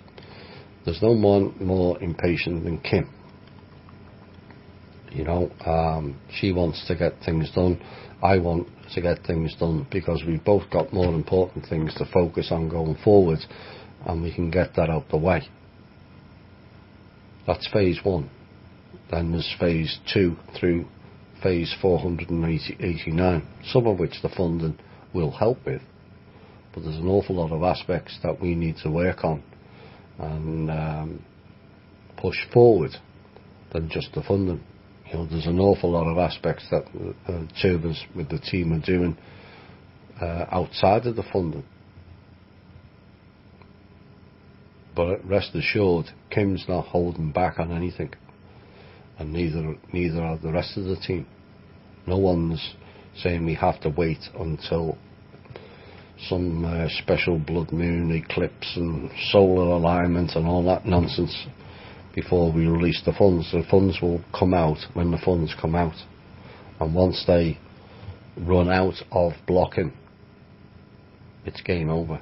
There's no one more impatient than Kim. You know, she wants to get things done. I want to get things done, because we've both got more important things to focus on going forward, and we can get that out the way. That's phase 1. Then there's phase 2 through phase 489, some of which the funding will help with. But there's an awful lot of aspects that we need to work on and push forward than just the funding. You know, there's an awful lot of aspects that two of us with the team are doing outside of the funding. But rest assured, Kim's not holding back on anything, and neither are the rest of the team. No one's saying we have to wait until some special blood moon eclipse and solar alignment and all that nonsense before we release the funds. The funds will come out when the funds come out, and once they run out of blocking, it's game over.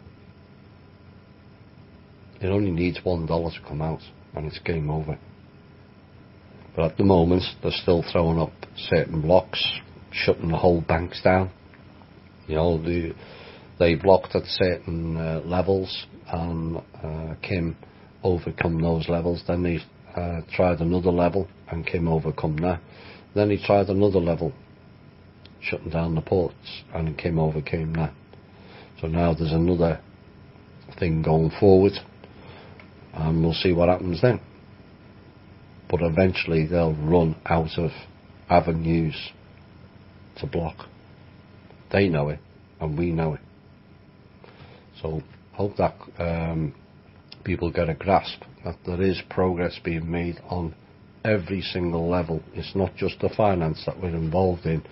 It only needs $1 to come out and it's game over. But at the moment they're still throwing up certain blocks, shutting the whole banks down. You know, they blocked at certain levels, and Kim overcome those levels. Then they tried another level and Kim overcome that. Then he tried another level, shutting down the ports, and Kim overcame that. So now there's another thing going forward, and we'll see what happens then. But eventually they'll run out of avenues to block. They know it, and we know it. So hope that people get a grasp that there is progress being made on every single level. It's not just the finance that we're involved in.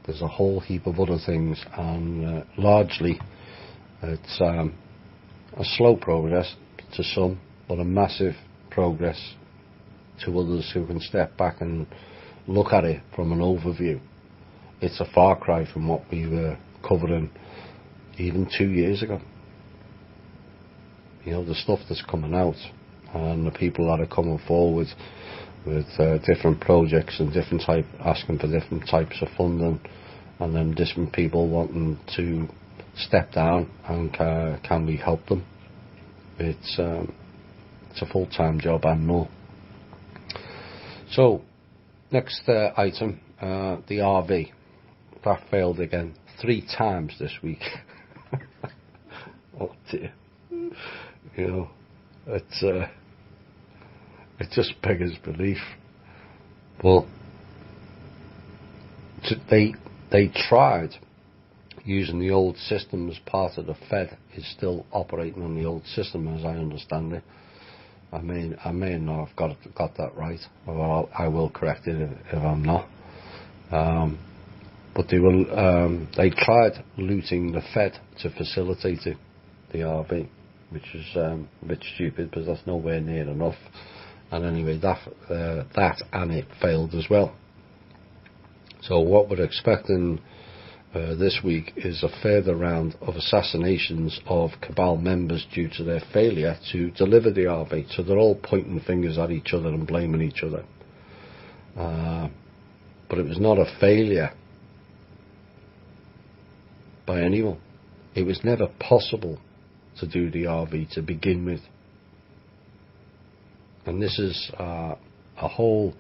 There's a whole heap of other things, and largely it's a slow progress to some, but a massive progress to others who can step back and look at it from an overview. It's a far cry from what we were covering even 2 years ago. You know, the stuff that's coming out and the people that are coming forward with different projects and asking for different types of funding, and then different people wanting to step down and can we help them. It's a full-time job and more. So next item, the RV. That failed again 3 times this week. Oh dear. You know, it just beggars belief. But they tried using the old system as part of the Fed. Is still operating on the old system, as I understand it. I may not have got that right, or I will correct it if I'm not. But they tried looting the Fed to facilitate it, the RV, which is a bit stupid because that's nowhere near enough. And anyway, that and it failed as well. So what we're expecting this week is a further round of assassinations of Cabal members due to their failure to deliver the RV. So they're all pointing fingers at each other and blaming each other. But it was not a failure by anyone. It was never possible to do the RV to begin with. And this is a whole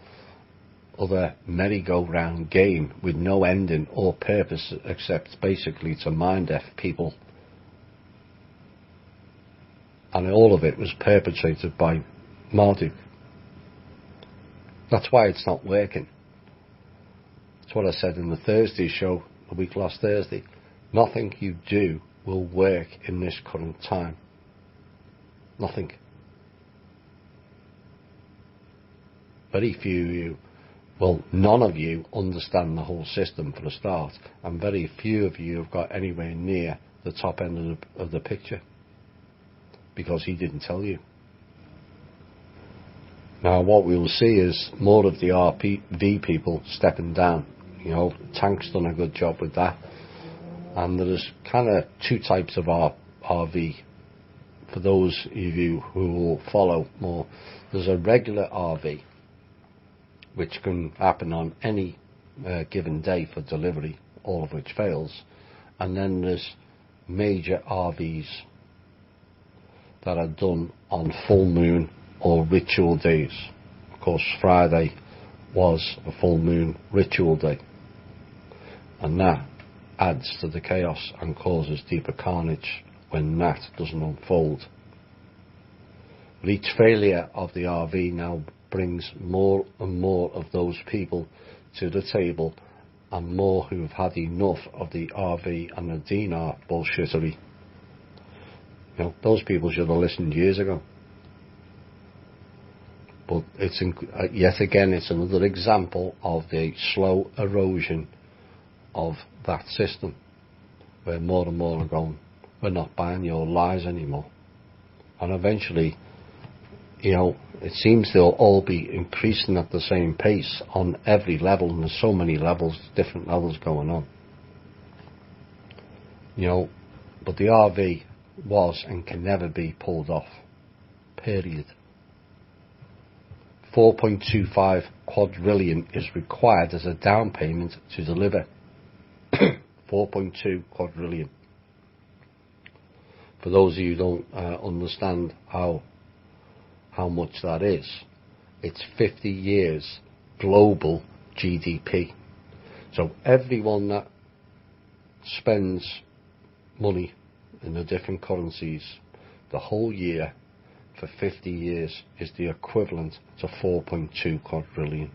other merry-go-round game with no ending or purpose except basically to mind-deaf people. And all of it was perpetrated by Marduk. That's why it's not working. That's what I said in the Thursday show, the week last Thursday. Nothing you do will work in this current time. Nothing. Very few of you, well, none of you understand the whole system for a start, and very few of you have got anywhere near the top end of the picture, because he didn't tell you. Now what we will see is more of the RV people stepping down. You know, Tank's done a good job with that. And there's kind of 2 types of RV. For those of you who will follow more, there's a regular RV, which can happen on any given day for delivery, all of which fails. And then there's major RVs that are done on full moon or ritual days. Of course, Friday was a full moon ritual day, and that adds to the chaos and causes deeper carnage when that doesn't unfold. But each failure of the RV now brings more and more of those people to the table, and more who have had enough of the RV and the dinar bullshittery. You know, those people should have listened years ago. But it's yet again, it's another example of the slow erosion of that system, where more and more are going, we're not buying your lies anymore. And eventually, you know, it seems they'll all be increasing at the same pace on every level, and there's so many levels, different levels going on. You know, but the RV was and can never be pulled off. Period. 4.25 quadrillion is required as a down payment to deliver. 4.2 quadrillion. For those of you who don't understand how much that is, it's 50 years global GDP. So everyone that spends money in the different currencies the whole year for 50 years is the equivalent to 4.2 quadrillion.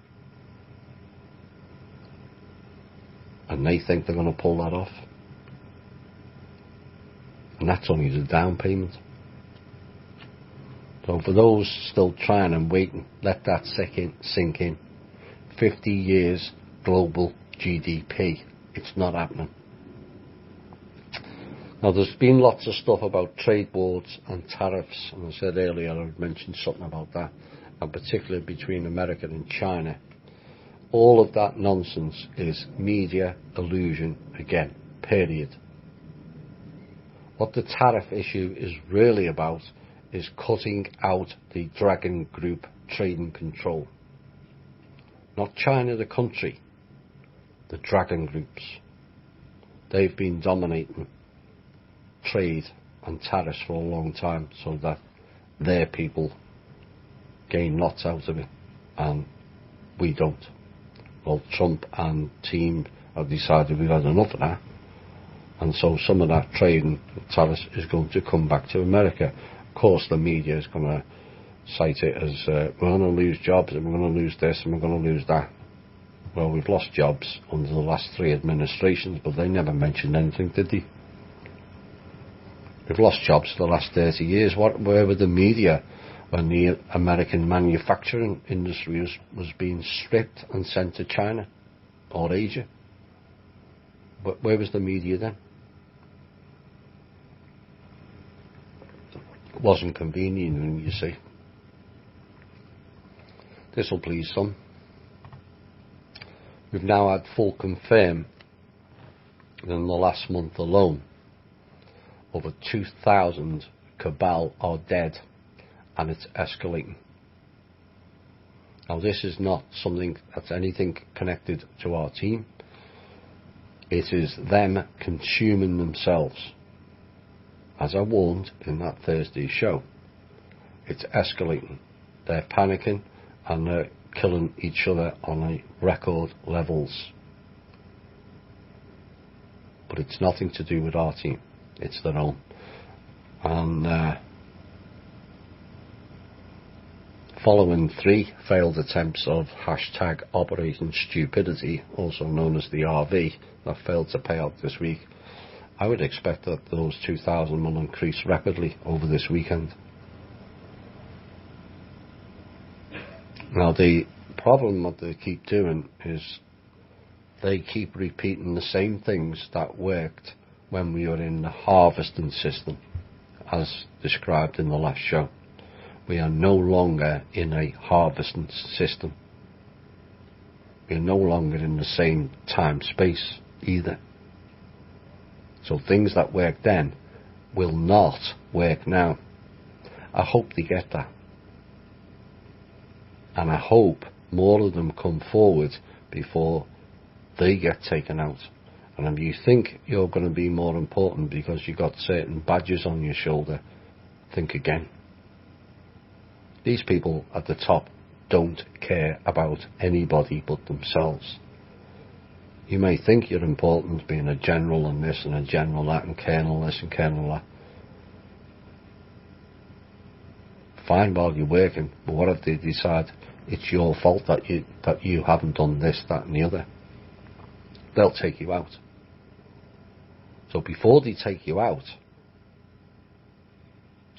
And they think they're going to pull that off. And that's only the down payment. So for those still trying and waiting, let that sink in. 50 years global GDP. It's not happening. Now, there's been lots of stuff about trade wars and tariffs, and I said earlier I would mention something about that, and particularly between America and China. All of that nonsense is media illusion again, period. What the tariff issue is really about is cutting out the Dragon Group trading control. Not China the country, the Dragon Groups. They've been dominating trade and tariffs for a long time so that their people gain lots out of it and we don't. Well, Trump and team have decided we've had enough of that, and so some of that trade and tariffs is going to come back to America. Of course the media is going to cite it as we're going to lose jobs and we're going to lose this and we're going to lose that. Well, we've lost jobs under the last 3 administrations, but they never mentioned anything, did they? We've lost jobs for the last 30 years. Where were the media when the American manufacturing industry was being stripped and sent to China or Asia? But where was the media then? It wasn't convenient, you see. This will please some. We've now had full confirm in the last month alone over 2,000 Cabal are dead, and it's escalating. Now, this is not something that's anything connected to our team. It is them consuming themselves. As I warned in that Thursday show, it's escalating. They're panicking and they're killing each other on a record levels. But it's nothing to do with our team. It's their own. And following 3 failed attempts of hashtag Operation Stupidity, also known as the RV, that failed to pay out this week, I would expect that those 2,000 will increase rapidly over this weekend. Now, the problem that they keep doing is they keep repeating the same things that worked when we were in the harvesting system, as described in the last show. We are no longer in a harvesting system. We are no longer in the same time space either. So things that worked then will not work now. I hope they get that. And I hope more of them come forward before they get taken out. And if you think you're going to be more important because you've got certain badges on your shoulder, think again. These people at the top don't care about anybody but themselves. You may think you're important, being a general and this and a general that and colonel this and colonel that. Fine while you're working, but what if they decide it's your fault that you haven't done this, that and the other? They'll take you out. So before they take you out,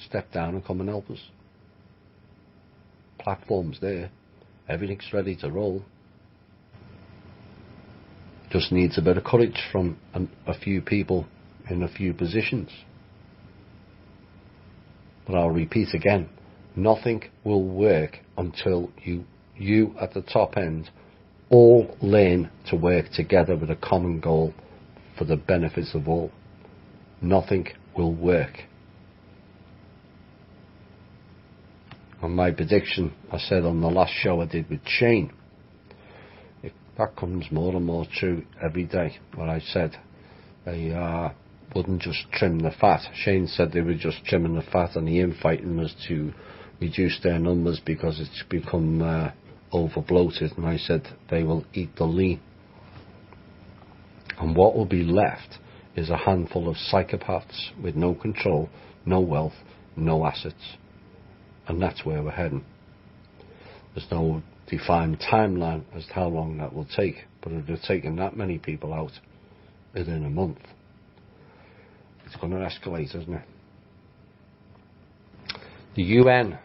step down and come and help us. Platform's there. Everything's ready to roll. Just needs a bit of courage from a few people in a few positions. But I'll repeat again, nothing will work until you at the top end all learn to work together with a common goal for the benefits of all. Nothing will work. And my prediction, I said on the last show I did with Shane, that comes more and more true every day. What I said, they wouldn't just trim the fat. Shane said they were just trimming the fat, and the infighting was to reduce their numbers because it's become over bloated. And I said they will eat the lean. And what will be left is a handful of psychopaths with no control, no wealth, no assets. And that's where we're heading. There's no defined timeline as to how long that will take, but if they're taking that many people out within a month, it's going to escalate, isn't it? The UN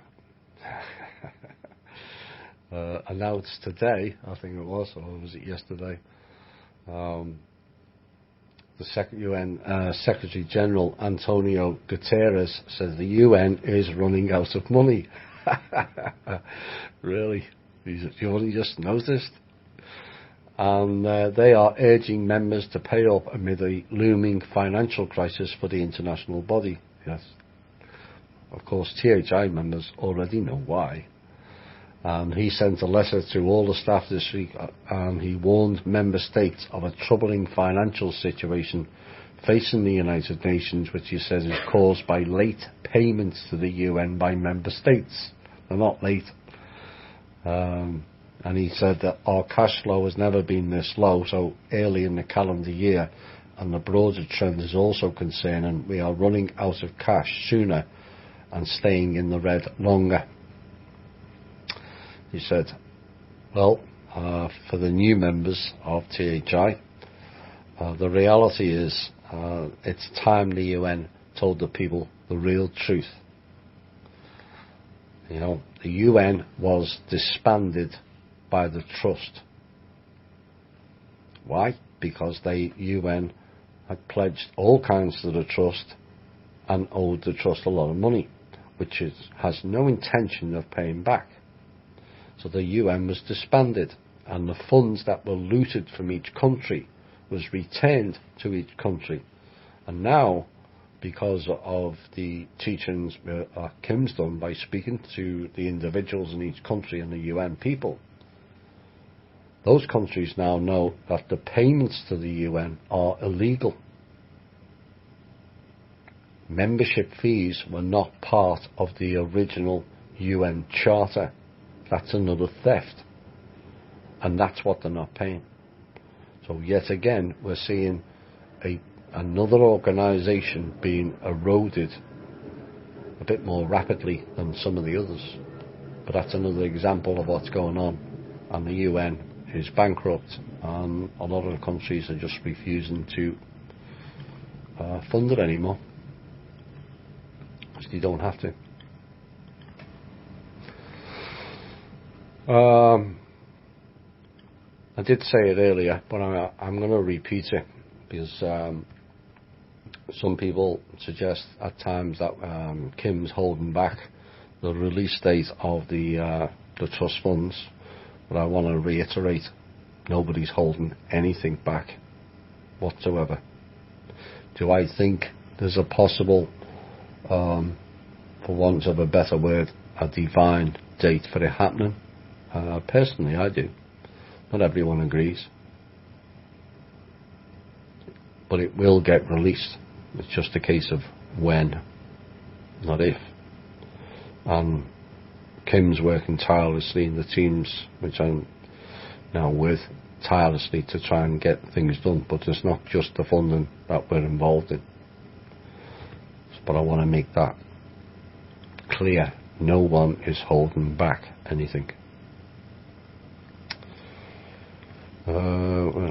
announced today, I think it was, or was it yesterday, the UN Secretary General Antonio Guterres says the UN is running out of money. Really? You only just noticed? And they are urging members to pay up amid a looming financial crisis for the international body. Yes. Of course, THI members already know why. And he sent a letter to all the staff this week, and he warned member states of a troubling financial situation facing the United Nations, which he says is caused by late payments to the UN by member states. They're not late. And he said that our cash flow has never been this low, so early in the calendar year, and the broader trend is also concerning. We are running out of cash sooner and staying in the red longer. He said, well, for the new members of THI, the reality is it's time the UN told the people the real truth. You know, the UN was disbanded by the Trust. Why? Because the UN had pledged all kinds to the Trust and owed the Trust a lot of money, which has no intention of paying back. So the UN was disbanded, and the funds that were looted from each country was returned to each country. And now, because of the teachings Kim's done by speaking to the individuals in each country and the UN people, those countries now know that the payments to the UN are illegal. Membership fees were not part of the original UN Charter. That's another theft. And that's what they're not paying. So yet again, we're seeing another organisation being eroded a bit more rapidly than some of the others. But that's another example of what's going on. And the UN is bankrupt, and a lot of the countries are just refusing to fund it anymore. Because they don't have to. I did say it earlier, but I'm going to repeat it, because some people suggest at times that Kim's holding back the release date of the trust funds, but I want to reiterate, nobody's holding anything back whatsoever. Do I think there's a possible, for want of a better word, a divine date for it happening? Personally, I do. Not everyone agrees. But it will get released. It's just a case of when, not if. And Kim's working tirelessly, and the teams, which I'm now with, tirelessly to try and get things done. But it's not just the funding that we're involved in. But I want to make that clear. No one is holding back anything. I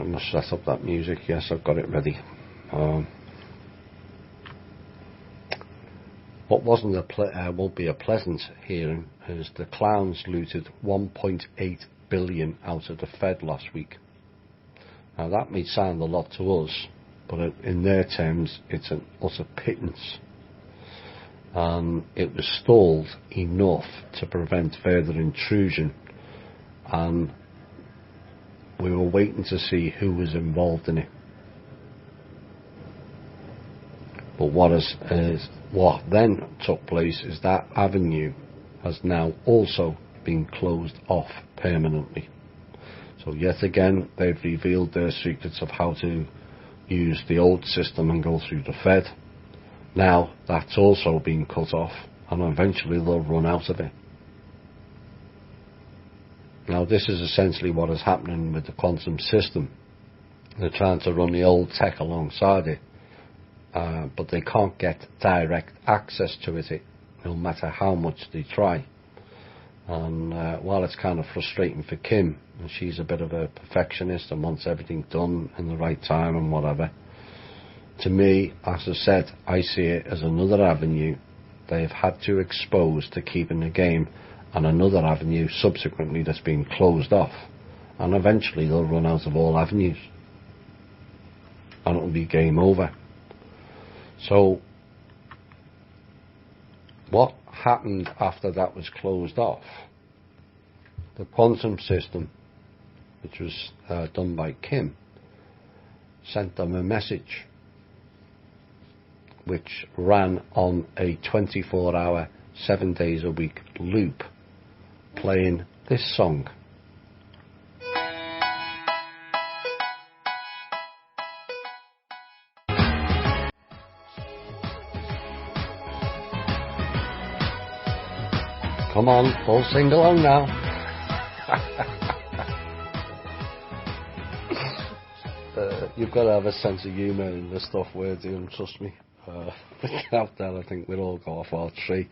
must set up that music. Yes, I've got it ready. What won't be a pleasant hearing is the clowns looted 1.8 billion out of the Fed last week. Now that may sound a lot to us, but in their terms it's an utter pittance. And it was stalled enough to prevent further intrusion, and we were waiting to see who was involved in it. But what then took place is that avenue has now also been closed off permanently. So yet again, they've revealed their secrets of how to use the old system and go through the Fed. Now that's also been cut off, and eventually they'll run out of it. Now this is essentially what is happening with the quantum system. They're trying to run the old tech alongside it, but they can't get direct access to it no matter how much they try. And while it's kind of frustrating for Kim, and she's a bit of a perfectionist and wants everything done in the right time and whatever, to me, as I said, I see it as another avenue they've had to expose to keep in the game, and another avenue subsequently that's been closed off, and eventually they'll run out of all avenues and it'll be game over. So what happened after that was closed off? The quantum system, which was done by Kim, sent them a message which ran on a 24-hour, 7 days a week loop, playing this song. Come on, all sing along now. You've got to have a sense of humour in the stuff we're doing, trust me. Without that, I think we'd all go off our tree.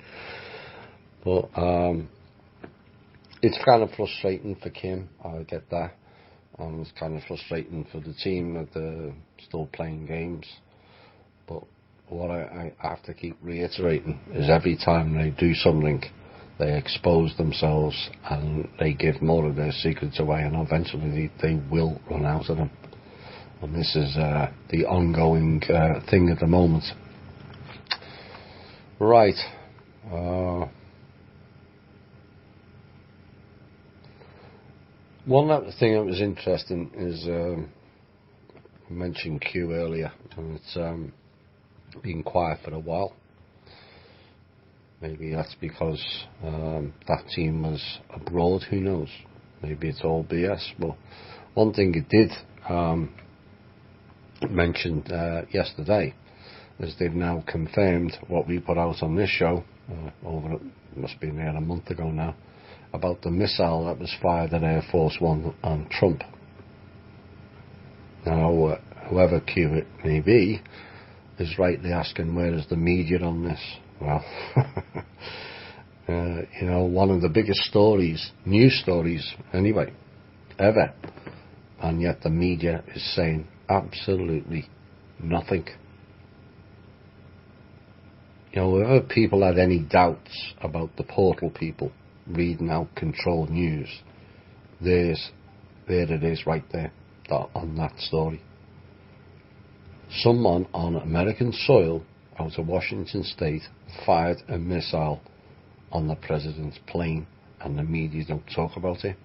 But it's kind of frustrating for Kim, I get that. It's kind of frustrating for the team that they're still playing games. But what I have to keep reiterating is every time they do something, they expose themselves and they give more of their secrets away, and eventually they will run out of them. And this is the ongoing thing at the moment. Right. One other thing that was interesting is I mentioned Q earlier, and it's been quiet for a while. Maybe that's because that team was abroad, who knows? Maybe it's all BS. But one thing it did mention yesterday is they've now confirmed what we put out on this show must be near a month ago now, about the missile that was fired at Air Force One on Trump. Now, whoever Q it may be is rightly asking, where is the media on this? Well, one of the biggest stories, news stories anyway, ever, and yet the media is saying absolutely nothing. Whenever people had any doubts about the portal people reading out controlled news, there it is right there on that story. Someone on American soil out of Washington State fired a missile on the president's plane, and the media don't talk about it.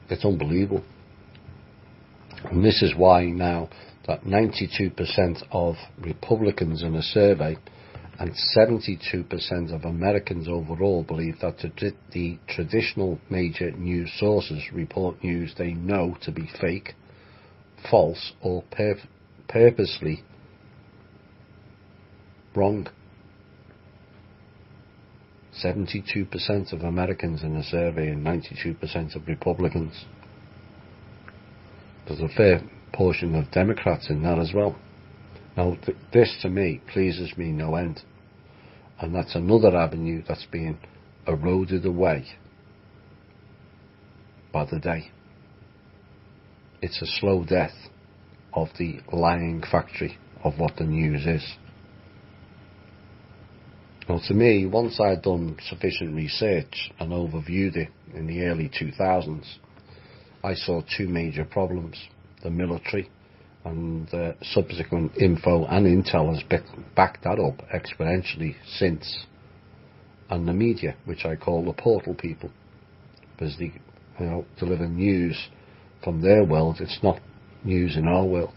It's unbelievable. And this is why now that 92% of Republicans in a survey and 72% of Americans overall believe that the traditional major news sources report news they know to be fake, false, or purposely wrong. 72% of Americans in a survey and 92% of Republicans. There's a fair portion of Democrats in that as well. Now, this to me pleases me no end. And that's another avenue that's being eroded away by the day. It's a slow death of the lying factory of what the news is. Well, to me, once I'd done sufficient research and overviewed it in the early 2000s, I saw two major problems. The military and subsequent info and intel has backed that up exponentially since. And the media, which I call the portal people, because they deliver news from their world. It's not news in our world.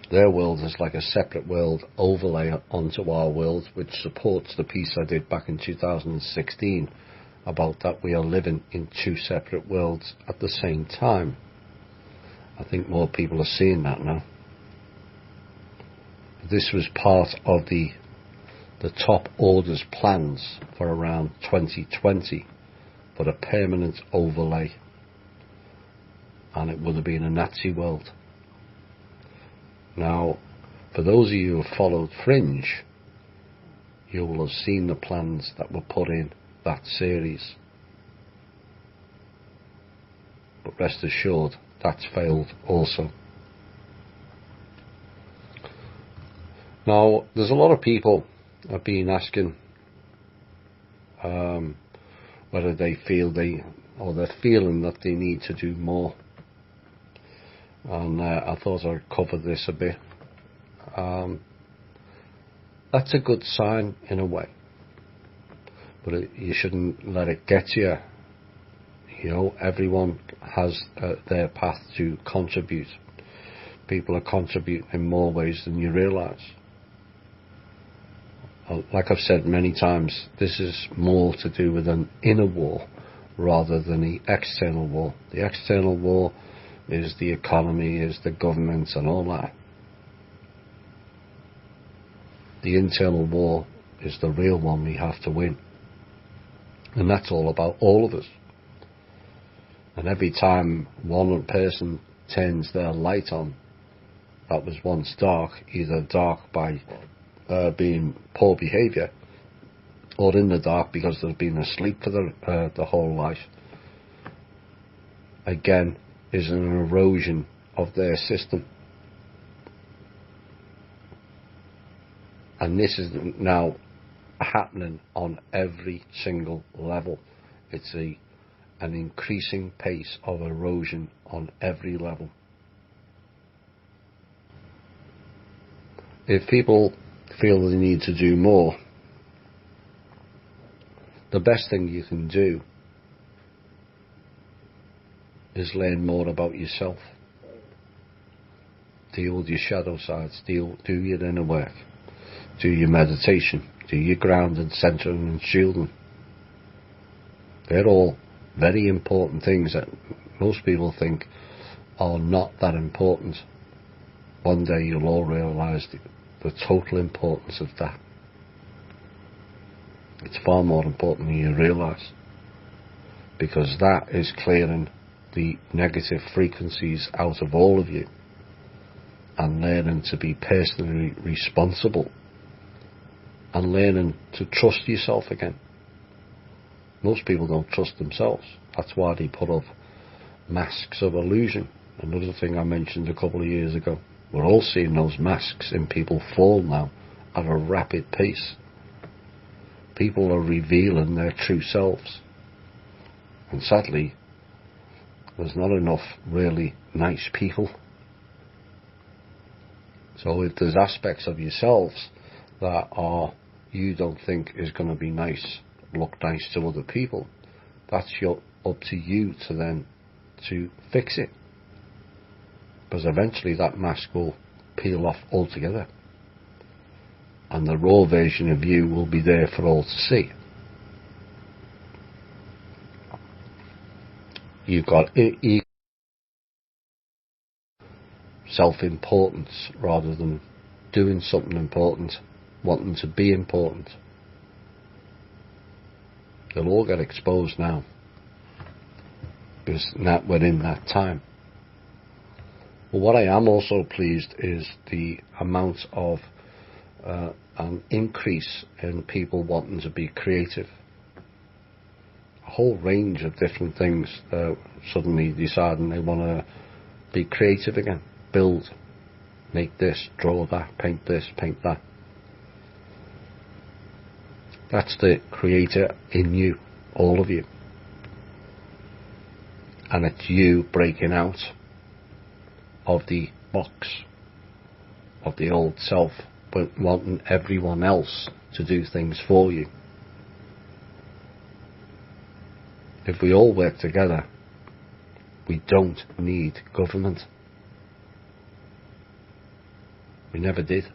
Their world is like a separate world overlay onto our world, which supports the piece I did back in 2016 about that we are living in two separate worlds at the same time. I think more people are seeing that now. This was part of the top orders plans for around 2020, but a permanent overlay, and it would have been a Nazi world. Now, for those of you who have followed Fringe, you will have seen the plans that were put in that series. But rest assured, that's failed also. Now, there's a lot of people have been asking whether they're feeling that they need to do more, and I thought I'd cover this a bit. That's a good sign in a way, but you shouldn't let it get to you. You know, everyone has their path to contribute. People are contributing in more ways than you realise. Like I've said many times, this is more to do with an inner war rather than the external war. The external war is the economy, is the government and all that. The internal war is the real one we have to win. And that's all about all of us. And every time one person turns their light on that was once dark, either dark by being poor behaviour, or in the dark because they've been asleep for the whole life, again is an erosion of their system. And this is now happening on every single level. It's an increasing pace of erosion on every level. If people feel they need to do more, the best thing you can do is learn more about yourself. Deal with your shadow sides, do your inner work, do your meditation, do your grounding, centering and shielding. They're all very important things that most people think are not that important. One day you'll all realise the total importance of that. It's far more important than you realise, because that is clearing the negative frequencies out of all of you and learning to be personally responsible and learning to trust yourself again. Most people don't trust themselves. That's why they put up masks of illusion. Another thing I mentioned a couple of years ago. We're all seeing those masks in people fall now at a rapid pace. People are revealing their true selves. And sadly, there's not enough really nice people. So if there's aspects of yourselves that you don't think is going to be nice, look nice to other people, that's up to you to then to fix it. Because eventually that mask will peel off altogether, and the raw version of you will be there for all to see. You've got self-importance rather than doing something important, wanting to be important. They'll all get exposed now, because now we're in that time. But what I am also pleased is the amount of an increase in people wanting to be creative. A whole range of different things, suddenly deciding they want to be creative again, build, make this, draw that, paint this, paint that. That's the creator in you, all of you. And it's you breaking out of the box of the old self, but wanting everyone else to do things for you. If we all work together, we don't need government. We never did.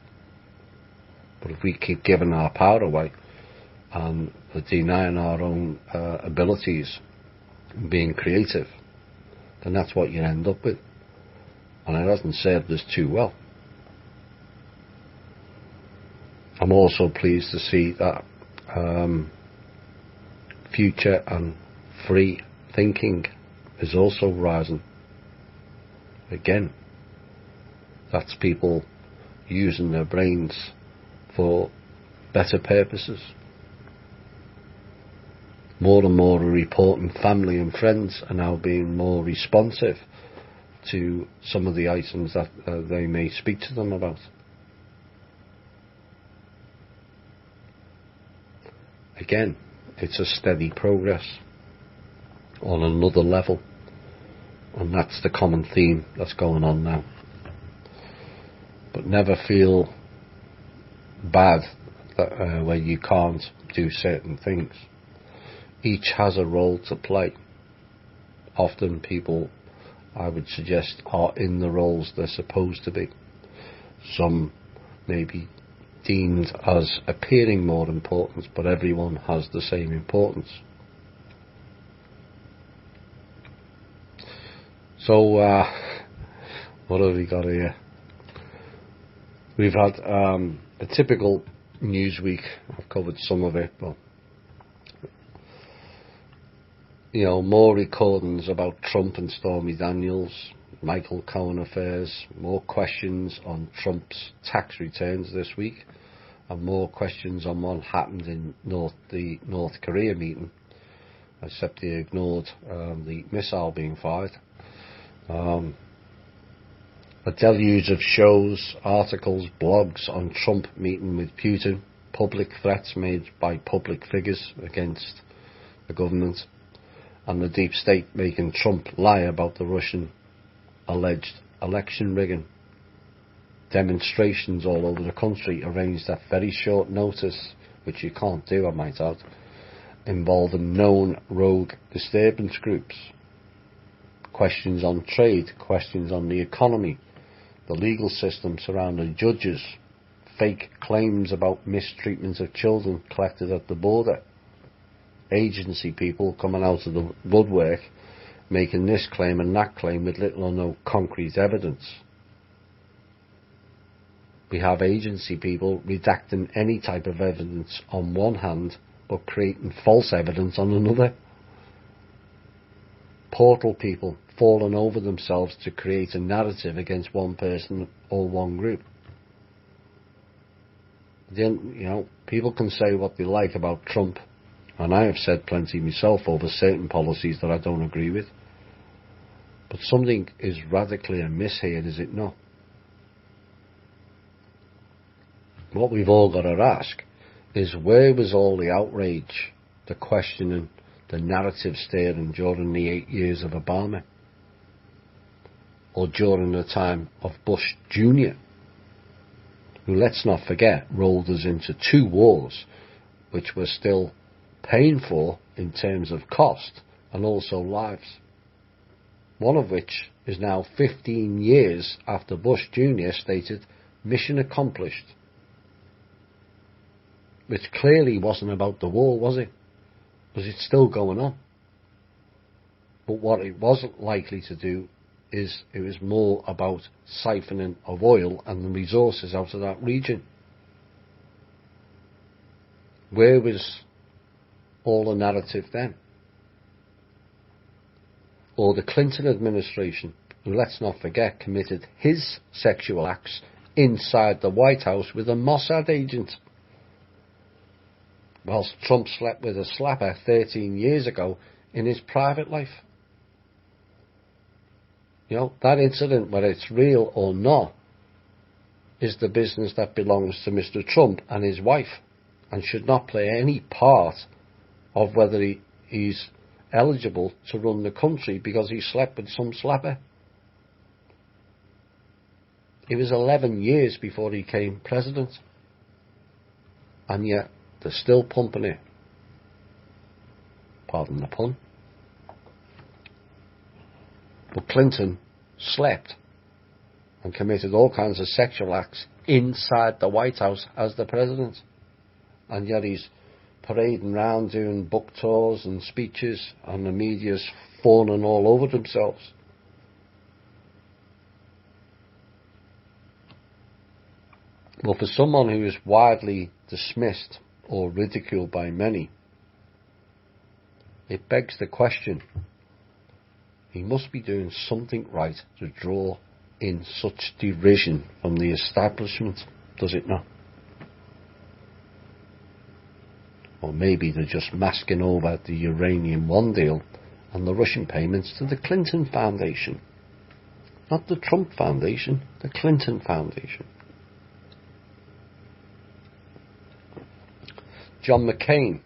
But if we keep giving our power away and denying our own abilities and being creative, then that's what you end up with. And it hasn't served us too well. I'm also pleased to see that future and free thinking is also rising. Again, that's people using their brains for better purposes. More and more are reporting family and friends are now being more responsive to some of the items that they may speak to them about. again, it's a steady progress on another level, and that's the common theme that's going on now. But never feel bad that, when you can't do certain things. Each has a role to play. Often people, I would suggest, are in the roles they're supposed to be. Some may be deemed as appearing more important, but everyone has the same importance. So, what have we got here? We've had a typical news week. I've covered some of it, but more recordings about Trump and Stormy Daniels, Michael Cohen affairs, more questions on Trump's tax returns this week, and more questions on what happened in the North Korea meeting, except he ignored the missile being fired. A deluge of shows, articles, blogs on Trump meeting with Putin, public threats made by public figures against the government, and the deep state making Trump lie about the Russian alleged election rigging. Demonstrations all over the country arranged at very short notice, which you can't do, I might add, involving known rogue disturbance groups. Questions on trade, questions on the economy, the legal system surrounding judges, fake claims about mistreatment of children collected at the border, agency people coming out of the woodwork making this claim and that claim with little or no concrete evidence. We have agency people redacting any type of evidence on one hand but creating false evidence on another. Portal people falling over themselves to create a narrative against one person or one group. Then, people can say what they like about Trump, and I have said plenty myself over certain policies that I don't agree with. But something is radically amiss here, is it not? What we've all got to ask is, where was all the outrage, the questioning, the narrative steering during the 8 years of Obama? Or during the time of Bush Jr., who, let's not forget, rolled us into 2 wars, which we're still paying for in terms of cost and also lives. One of which is now 15 years after Bush Jr. stated, mission accomplished. Which clearly wasn't about the war, was it? Because it's still going on. But what it wasn't likely to do is it was more about siphoning of oil and the resources out of that region. Where was all the narrative then? Or the Clinton administration, who, let's not forget, committed his sexual acts inside the White House with a Mossad agent, whilst Trump slept with a slapper 13 years ago in his private life. That incident, whether it's real or not, is the business that belongs to Mr. Trump and his wife, and should not play any part of whether he's eligible to run the country because he slept with some slapper. It was 11 years before he became president, and yet they're still pumping it. Pardon the pun. But Clinton slept and committed all kinds of sexual acts inside the White House as the president, and yet he's parading around doing book tours and speeches, and the media's fawning all over themselves. Well, for someone who is widely dismissed or ridiculed by many, it begs the question, he must be doing something right to draw in such derision from the establishment, does it not? Or maybe they're just masking over the Uranium One deal and the Russian payments to the Clinton Foundation. Not the Trump Foundation, the Clinton Foundation. John McCain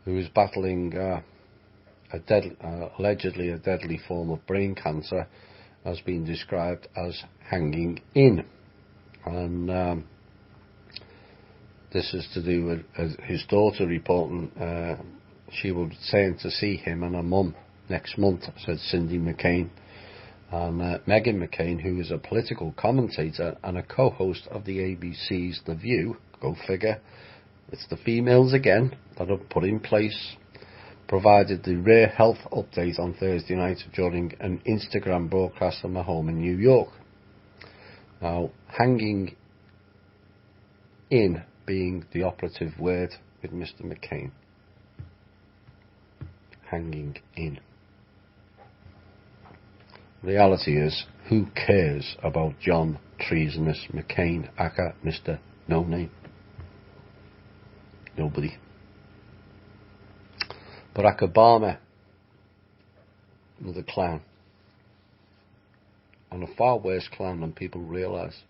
who is battling allegedly a deadly form of brain cancer, has been described as hanging in. And this is to do with his daughter reporting she will be saying to see him and her mum next month, said Cindy McCain. And Meghan McCain, who is a political commentator and a co-host of the ABC's The View, go figure, it's the females again that are put in place, provided the rare health update on Thursday night during an Instagram broadcast from her home in New York. Now, hanging in being the operative word with Mr. McCain. Hanging in. Reality is, who cares about John Treasonous McCain, aka Mr. No Name? Nobody. Barack Obama, another clown, and a far worse clown than people realise.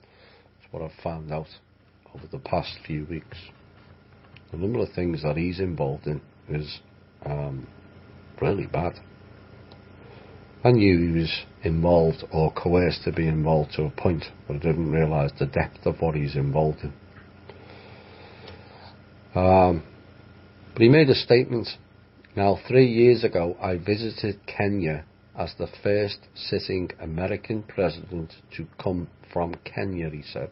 That's what I've found out over the past few weeks. The number of things that he's involved in is really bad. I knew he was involved or coerced to be involved to a point, but I didn't realise the depth of what he's involved in. But he made a statement. Now, 3 years ago, I visited Kenya as the first sitting American president to come from Kenya, he said.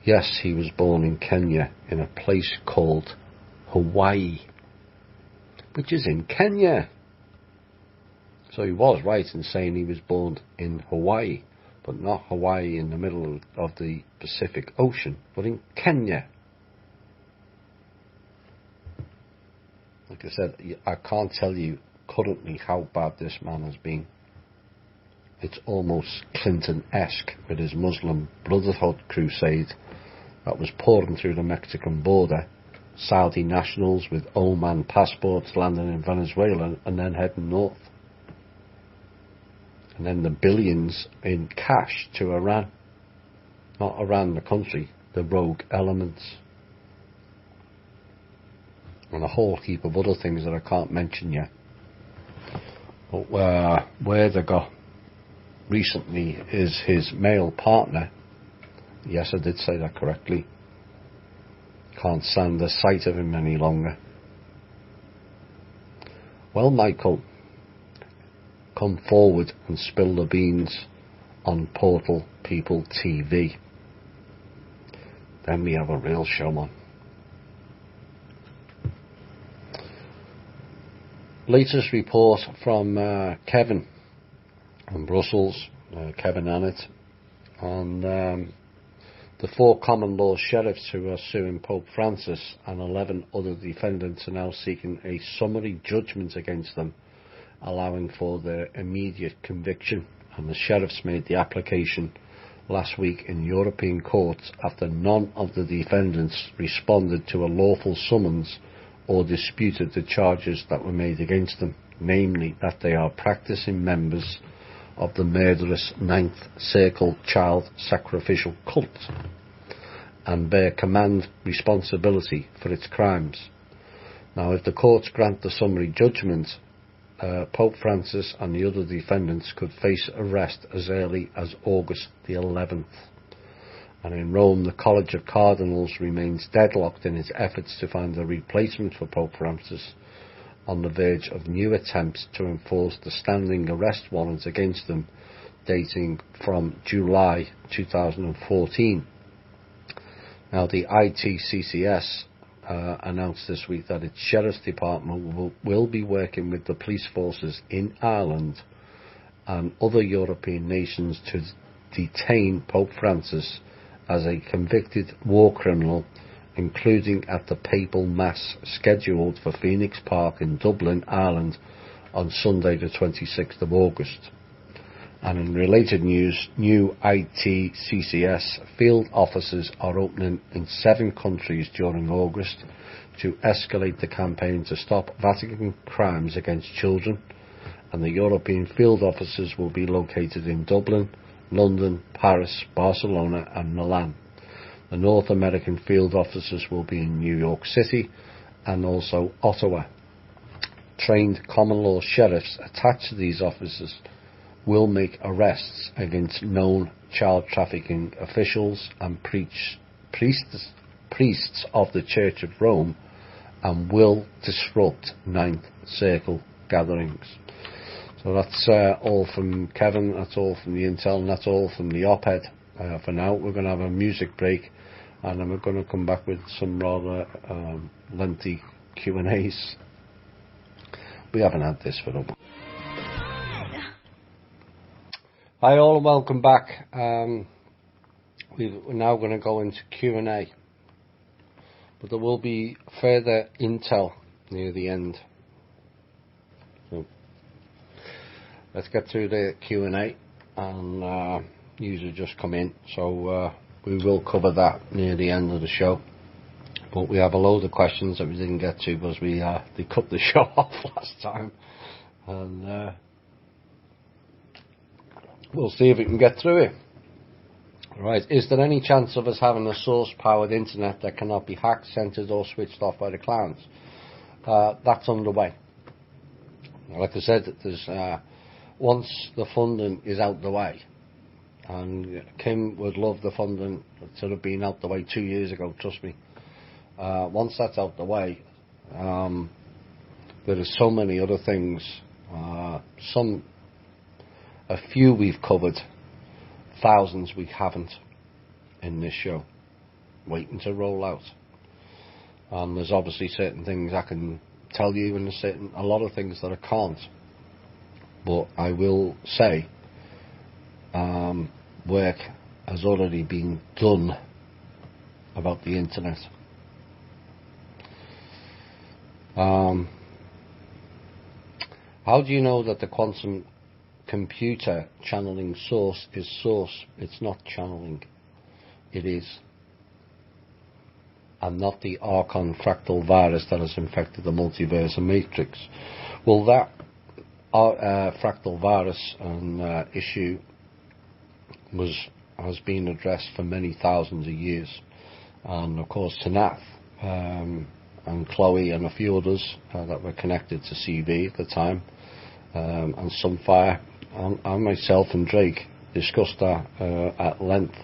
Yes, he was born in Kenya, in a place called Hawaii, which is in Kenya. So he was right in saying he was born in Hawaii, but not Hawaii in the middle of the Pacific Ocean, but in Kenya. Like I said, I can't tell you currently how bad this man has been. It's almost Clinton-esque with his Muslim Brotherhood crusade that was pouring through the Mexican border, Saudi nationals with Oman passports landing in Venezuela and then heading north. And then the billions in cash to Iran. Not Iran the country, the rogue elements. And a whole heap of other things that I can't mention yet. But where they got recently is his male partner. Yes, I did say that correctly. Can't stand the sight of him any longer. Well, Michael, come forward and spill the beans on Portal People TV. Then we have a real showman. Latest report from Kevin from Brussels, Kevin Annett, and the 4 common law sheriffs who are suing Pope Francis and 11 other defendants are now seeking a summary judgment against them, allowing for their immediate conviction. And the sheriffs made the application last week in European courts after none of the defendants responded to a lawful summons or disputed the charges that were made against them, namely that they are practicing members of the murderous Ninth Circle child sacrificial cult and bear command responsibility for its crimes. Now, if the courts grant the summary judgment, Pope Francis and the other defendants could face arrest as early as August the 11th. And in Rome, the College of Cardinals remains deadlocked in its efforts to find a replacement for Pope Francis, on the verge of new attempts to enforce the standing arrest warrants against them, dating from July 2014. Now, the ITCCS announced this week that its Sheriff's Department will be working with the police forces in Ireland and other European nations to detain Pope Francis as a convicted war criminal, including at the papal mass scheduled for Phoenix Park in Dublin, Ireland on Sunday the 26th of August. And in related news, new ITCCS field offices are opening in 7 countries during August to escalate the campaign to stop Vatican crimes against children, and the European field offices will be located in Dublin, London, Paris, Barcelona and Milan. The North American field offices will be in New York City and also Ottawa. Trained common law sheriffs attached to these offices will make arrests against known child trafficking officials and priests of the Church of Rome, and will disrupt Ninth Circle gatherings. So that's all from Kevin, that's all from the intel, and that's all from the op-ed. For now, we're going to have a music break, and then we're going to come back with some rather lengthy Q&As. We haven't had this for a while. Hi all, and welcome back. We're now going to go into Q&A, but there will be further intel near the end. So let's get through the Q&A, and news have just come in, so we will cover that near the end of the show. But we have a load of questions that we didn't get to because they cut the show off last time, and we'll see if we can get through it. Right, is there any chance of us having a source-powered internet that cannot be hacked, censored or switched off by the clowns? That's underway. Like I said, there's once the funding is out the way, and Kim would love the funding to have been out the way 2 years ago, trust me. Once that's out the way, there are so many other things, a few we've covered, thousands we haven't in this show, waiting to roll out. There's obviously certain things I can tell you, and there's a lot of things that I can't. But I will say, work has already been done about the internet. How do you know that the quantum computer channeling source is source? It's not channeling, it is. And not the Archon fractal virus that has infected the multiverse and matrix. Well, that fractal virus and issue has been addressed for many thousands of years. And of course Tanath and Chloe and a few others that were connected to CV at the time, and Sunfire, and myself and Drake discussed that at length.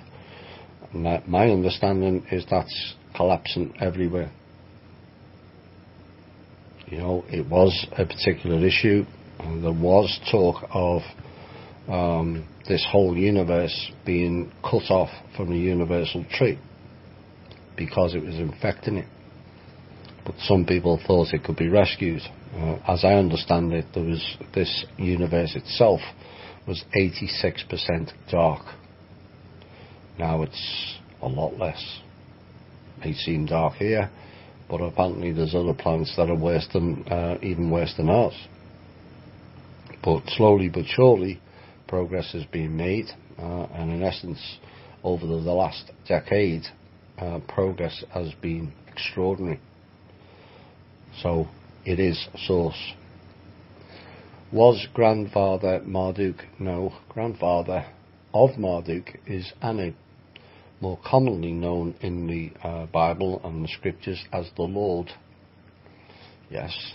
And my understanding is that's collapsing everywhere. You know, it was a particular issue, and there was talk of this whole universe being cut off from the universal tree because it was infecting it. But some people thought it could be rescued. As I understand it, there was this universe itself was 86% dark. Now it's a lot less. It may seem dark here, but apparently there's other planets that are worse than even worse than ours. But slowly but surely, progress has been made, and in essence, over the last decade, progress has been extraordinary. So it is source. Was grandfather Marduk? No, grandfather of Marduk is Anu, more commonly known in the Bible and the scriptures as the Lord. Yes,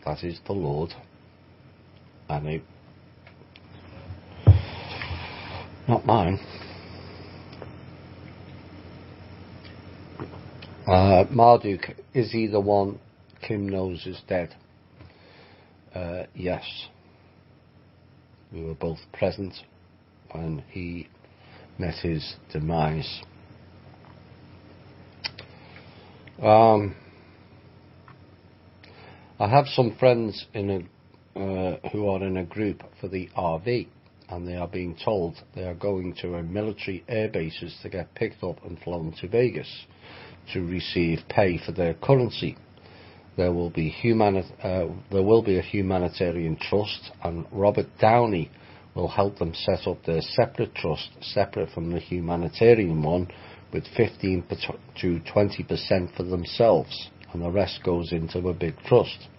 that is the Lord, Anu. Not mine. Marduk, is he the one Kim knows is dead? Yes. We were both present when he met his demise. I have some friends who are in a group for the RV, and they are being told they are going to a military air bases to get picked up and flown to Vegas to receive pay for their currency. There will be a humanitarian trust, and Robert Downey will help them set up their separate trust, separate from the humanitarian one, with 15 to 20% for themselves, and the rest goes into a big trust.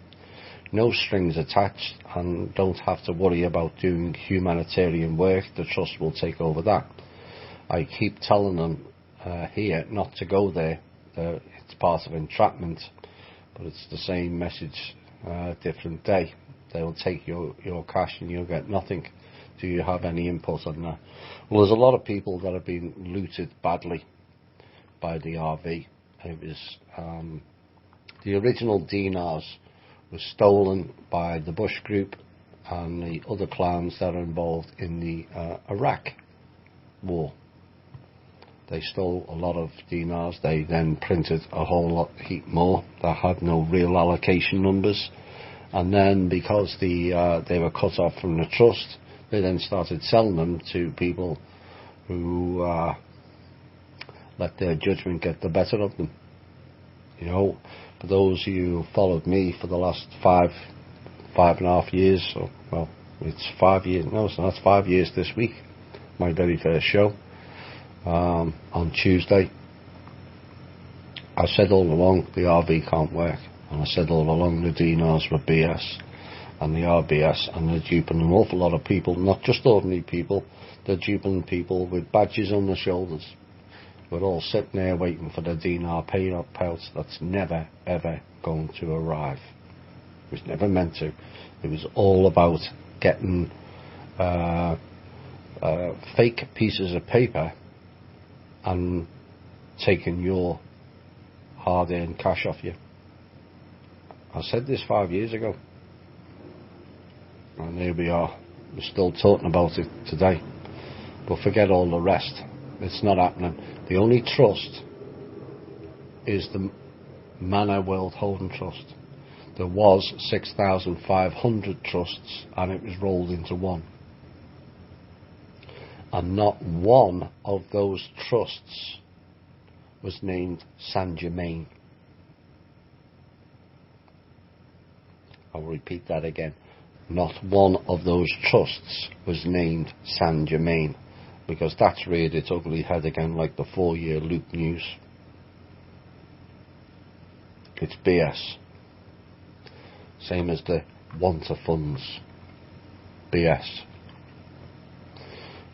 No strings attached, and don't have to worry about doing humanitarian work. The trust will take over that. I keep telling them here not to go there. It's part of entrapment, but it's the same message, different day. They'll take your cash and you'll get nothing. Do you have any input on that? Well, there's a lot of people that have been looted badly by the RV. It was the original dinars was stolen by the Bush group and the other clans that are involved in the Iraq war. They stole a lot of dinars. They then printed a whole heap more that had no real allocation numbers. And then because they were cut off from the trust, they then started selling them to people who let their judgment get the better of them. You know, for those of you who followed me for the last five and a half years, or, well, it's 5 years, no, it's not, 5 years this week, my very first show, on Tuesday. I said all along the RV can't work, and I said all along the dinars were BS, and they are BS, and they're duping an awful lot of people, not just ordinary people, they're duping people with badges on their shoulders. We're all sitting there waiting for the dinar payouts. That's never ever going to arrive. It was never meant to. It was all about getting fake pieces of paper and taking your hard-earned cash off you. I said this 5 years ago, and here we are. We're still talking about it today. But forget all the rest. It's not happening. The only trust is the Manor World Holding Trust. There was 6,500 trusts, and it was rolled into one. And not one of those trusts was named Saint Germain. I'll repeat that again. Not one of those trusts was named Saint Germain, because that's reared its ugly head again like the 4-year loop news. It's BS. Same as the want of funds. BS.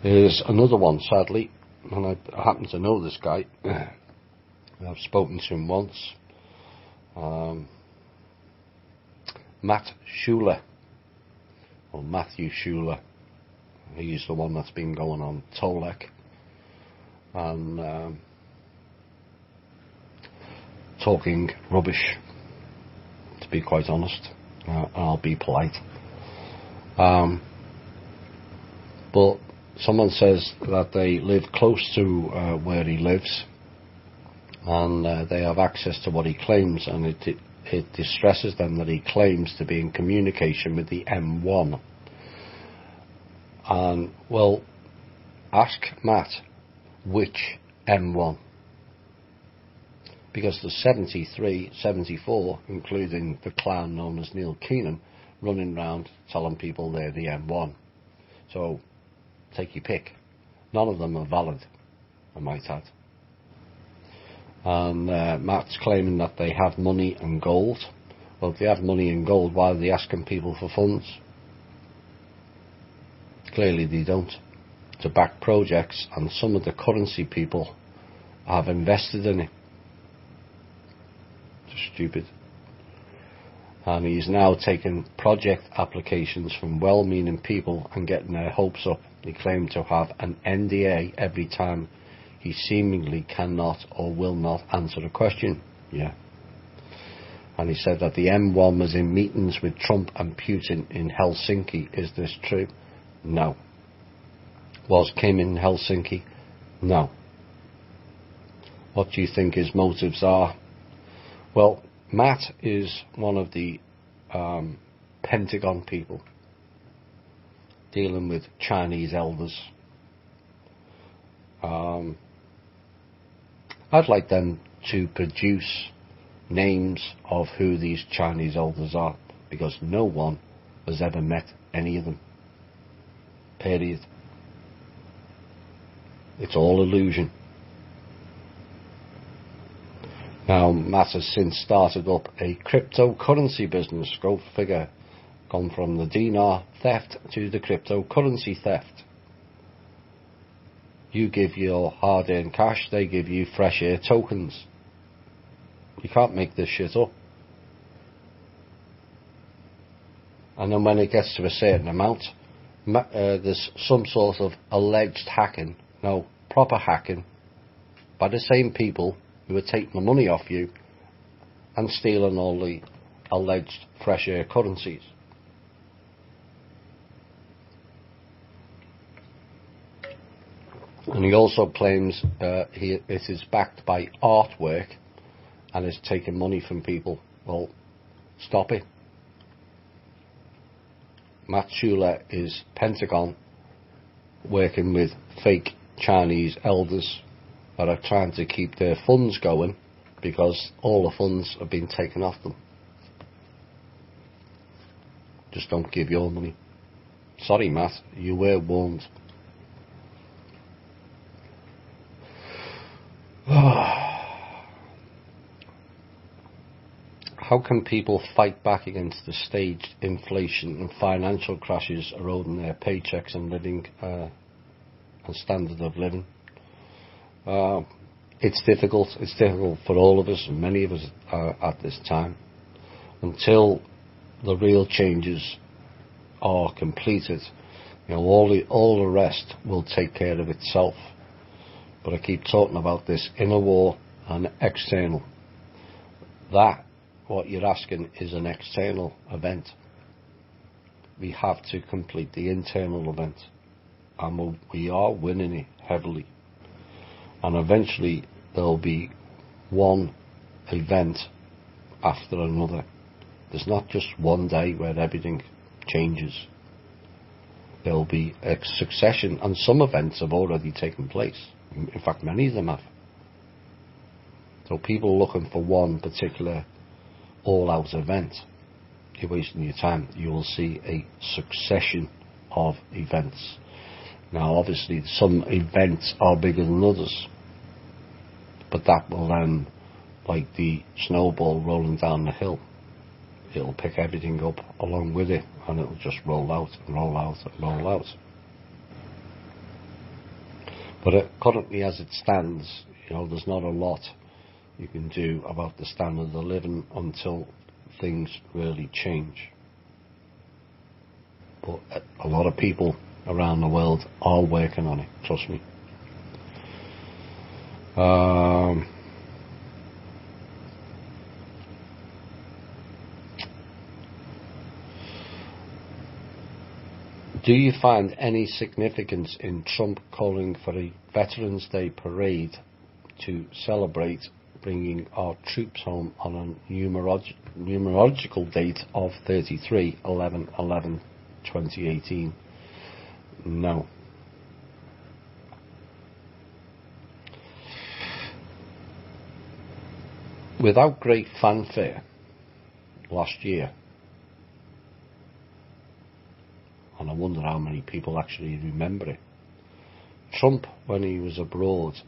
There's another one, sadly, and I happen to know this guy. I've spoken to him once. Matt Schuler, or Matthew Schuler. He's the one that's been going on Tolek and talking rubbish, to be quite honest. I'll be polite. But someone says that they live close to where he lives, and they have access to what he claims, and it distresses them that he claims to be in communication with the M1. And, well, ask Matt which M1. Because there's 73, 74, including the clown known as Neil Keenan, running around telling people they're the M1. So, take your pick. None of them are valid, I might add. And Matt's claiming that they have money and gold. Well, if they have money and gold, why are they asking people for funds? Clearly they don't. To back projects, and some of the currency people have invested in it. Just stupid. And he's now taking project applications from well-meaning people and getting their hopes up. He claimed to have an NDA every time he seemingly cannot or will not answer a question. Yeah. And he said that the M1 was in meetings with Trump and Putin in Helsinki. Is this true? No. Was Kim in Helsinki? No. What do you think his motives are? Well, Matt is one of the Pentagon people dealing with Chinese elders. I'd like them to produce names of who these Chinese elders are, because no one has ever met any of them. Period. It's all illusion. Now, Matt has since started up a cryptocurrency business. Go figure. Gone from the dinar theft to the cryptocurrency theft. You give your hard-earned cash, they give you fresh air tokens. You can't make this shit up. And then when it gets to a certain amount, there's some sort of alleged hacking, no, proper hacking, by the same people who are taking the money off you and stealing all the alleged fresh air currencies. And he also claims it is backed by artwork and is taking money from people. Well, stop it. Matt Schuler is Pentagon working with fake Chinese elders that are trying to keep their funds going because all the funds have been taken off them. Just don't give your money. Sorry, Matt, you were warned. How can people fight back against the staged inflation and financial crashes eroding their paychecks and living and standard of living? It's difficult. It's difficult for all of us, and many of us at this time, until the real changes are completed. You know, all the rest will take care of itself. But I keep talking about this inner war and external. That, what you're asking, is an external event. We have to complete the internal event, and we are winning it heavily. And eventually there'll be one event after another. There's not just one day where everything changes. There'll be a succession, and some events have already taken place. In fact, many of them have. So people looking for one particular all-out event, you're wasting your time. You will see a succession of events. Now, obviously, some events are bigger than others, but that will then, like the snowball rolling down the hill, it'll pick everything up along with it, and it'll just roll out and roll out and roll out. But currently, as it stands, you know, there's not a lot you can do about the standard of living until things really change. But a lot of people around the world are working on it, trust me. Do you find any significance in Trump calling for a Veterans Day parade to celebrate bringing our troops home on a numerological date of 33/11/11/2018? No. Without great fanfare last year, and I wonder how many people actually remember it, Trump, when he was abroad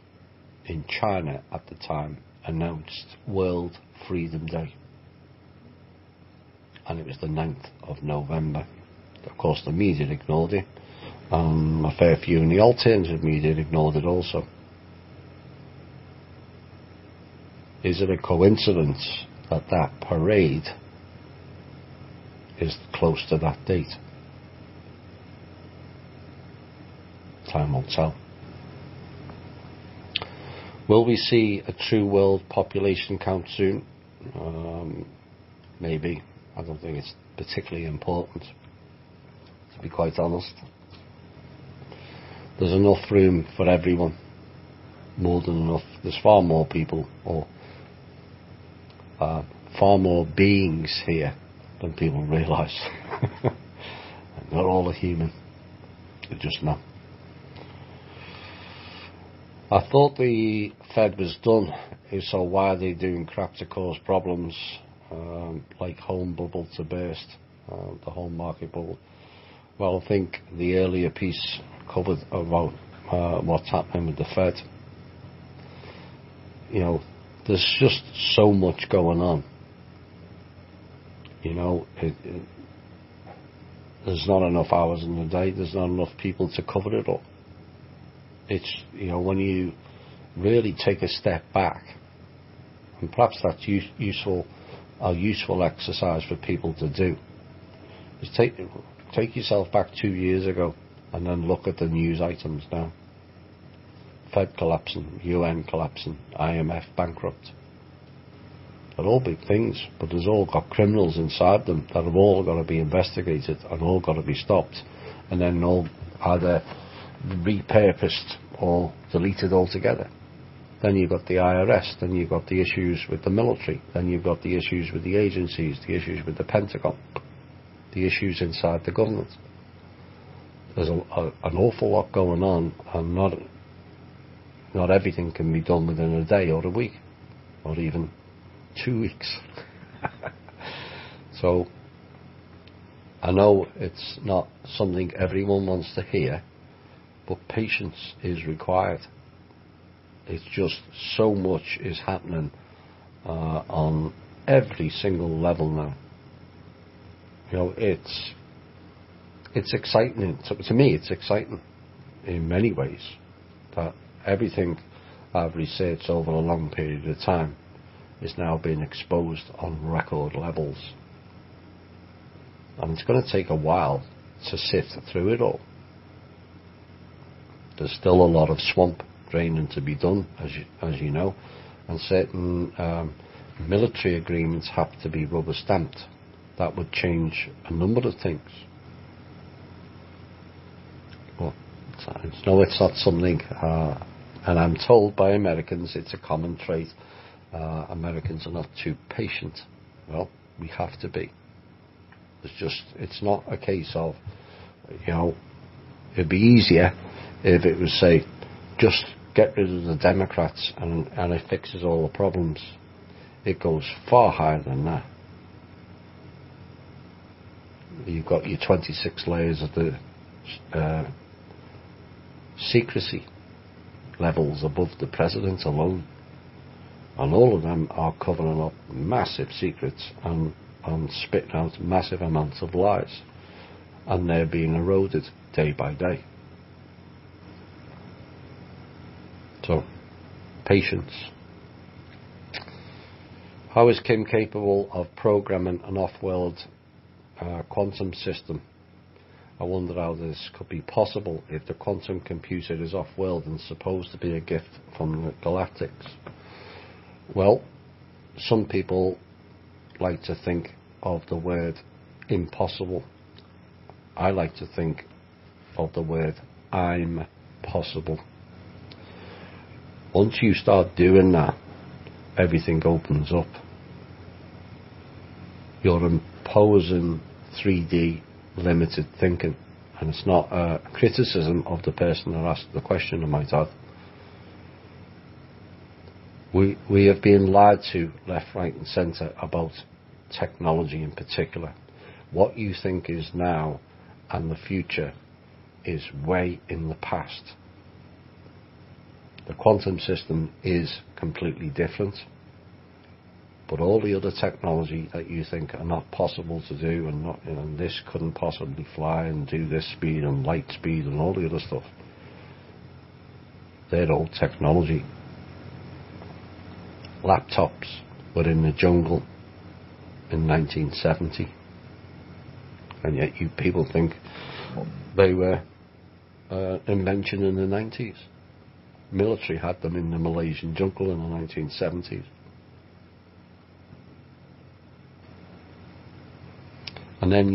in China at the time, announced World Freedom Day, and it was the 9th of November. Of course, the media ignored it, and a fair few in the alternative media ignored it also. Is it a coincidence that that parade is close to that date? Time will tell. Will we see a true world population count soon? Maybe. I don't think it's particularly important, to be quite honest. There's enough room for everyone. More than enough. There's far more people, or far more beings here than people realise. Not all are human. They're just not. I thought the Fed was done, so why are they doing crap to cause problems, like home bubble to burst, the home market bubble? Well, I think the earlier piece covered about what's happening with the Fed. You know, there's just so much going on. You know, there's not enough hours in the day, there's not enough people to cover it all. It's, when you really take a step back, and perhaps that's a useful exercise for people to do, is take yourself back 2 years ago and then look at the news items now. Fed collapsing, UN collapsing, IMF bankrupt. They're all big things, but there's all got criminals inside them that have all got to be investigated and all got to be stopped, and then all either repurposed or deleted altogether. Then you've got the IRS, then you've got the issues with the military, then you've got the issues with the agencies, the issues with the Pentagon, the issues inside the government. There's an awful lot going on, and not everything can be done within a day or a week, or even 2 weeks. So I know it's not something everyone wants to hear, but patience is required. It's just so much is happening on every single level now. It's exciting. To me, it's exciting in many ways that everything I've researched over a long period of time is now being exposed on record levels. And it's going to take a while to sift through it all. There's still a lot of swamp draining to be done, as you know, and certain military agreements have to be rubber stamped. That would change a number of things. Well, it's not something, and I'm told by Americans it's a common trait. Americans are not too patient. Well, we have to be. It's not a case of, it'd be easier if it was, say, just get rid of the Democrats and it fixes all the problems. It goes far higher than that. You've got your 26 layers of the secrecy levels above the president alone, and all of them are covering up massive secrets and spitting out massive amounts of lies, and they're being eroded day by day. So, patience. How is Kim capable of programming an off-world quantum system? I wonder how this could be possible if the quantum computer is off-world and supposed to be a gift from the galactics. Well, some people like to think of the word impossible. I like to think of the word I'm possible. Once you start doing that, everything opens up. You're imposing 3D limited thinking, and it's not a criticism of the person that asked the question, I might add. We have been lied to left, right and centre about technology in particular. What you think is now and the future is way in the past. The quantum system is completely different, but all the other technology that you think are not possible to do, and this couldn't possibly fly and do this speed and light speed and all the other stuff, they're old technology. Laptops were in the jungle in 1970, and yet you people think they were invention in the 90s. Military had them in the Malaysian jungle in the 1970s. And then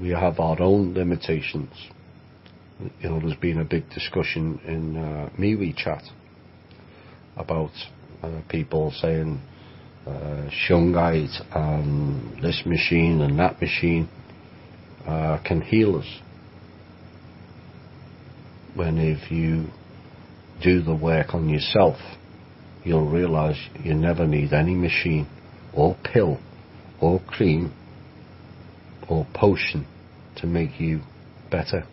we have our own limitations. There's been a big discussion in MeWe chat about people saying shungite and this machine and that machine can heal us. When if you do the work on yourself, you'll realise you never need any machine or pill or cream or potion to make you better.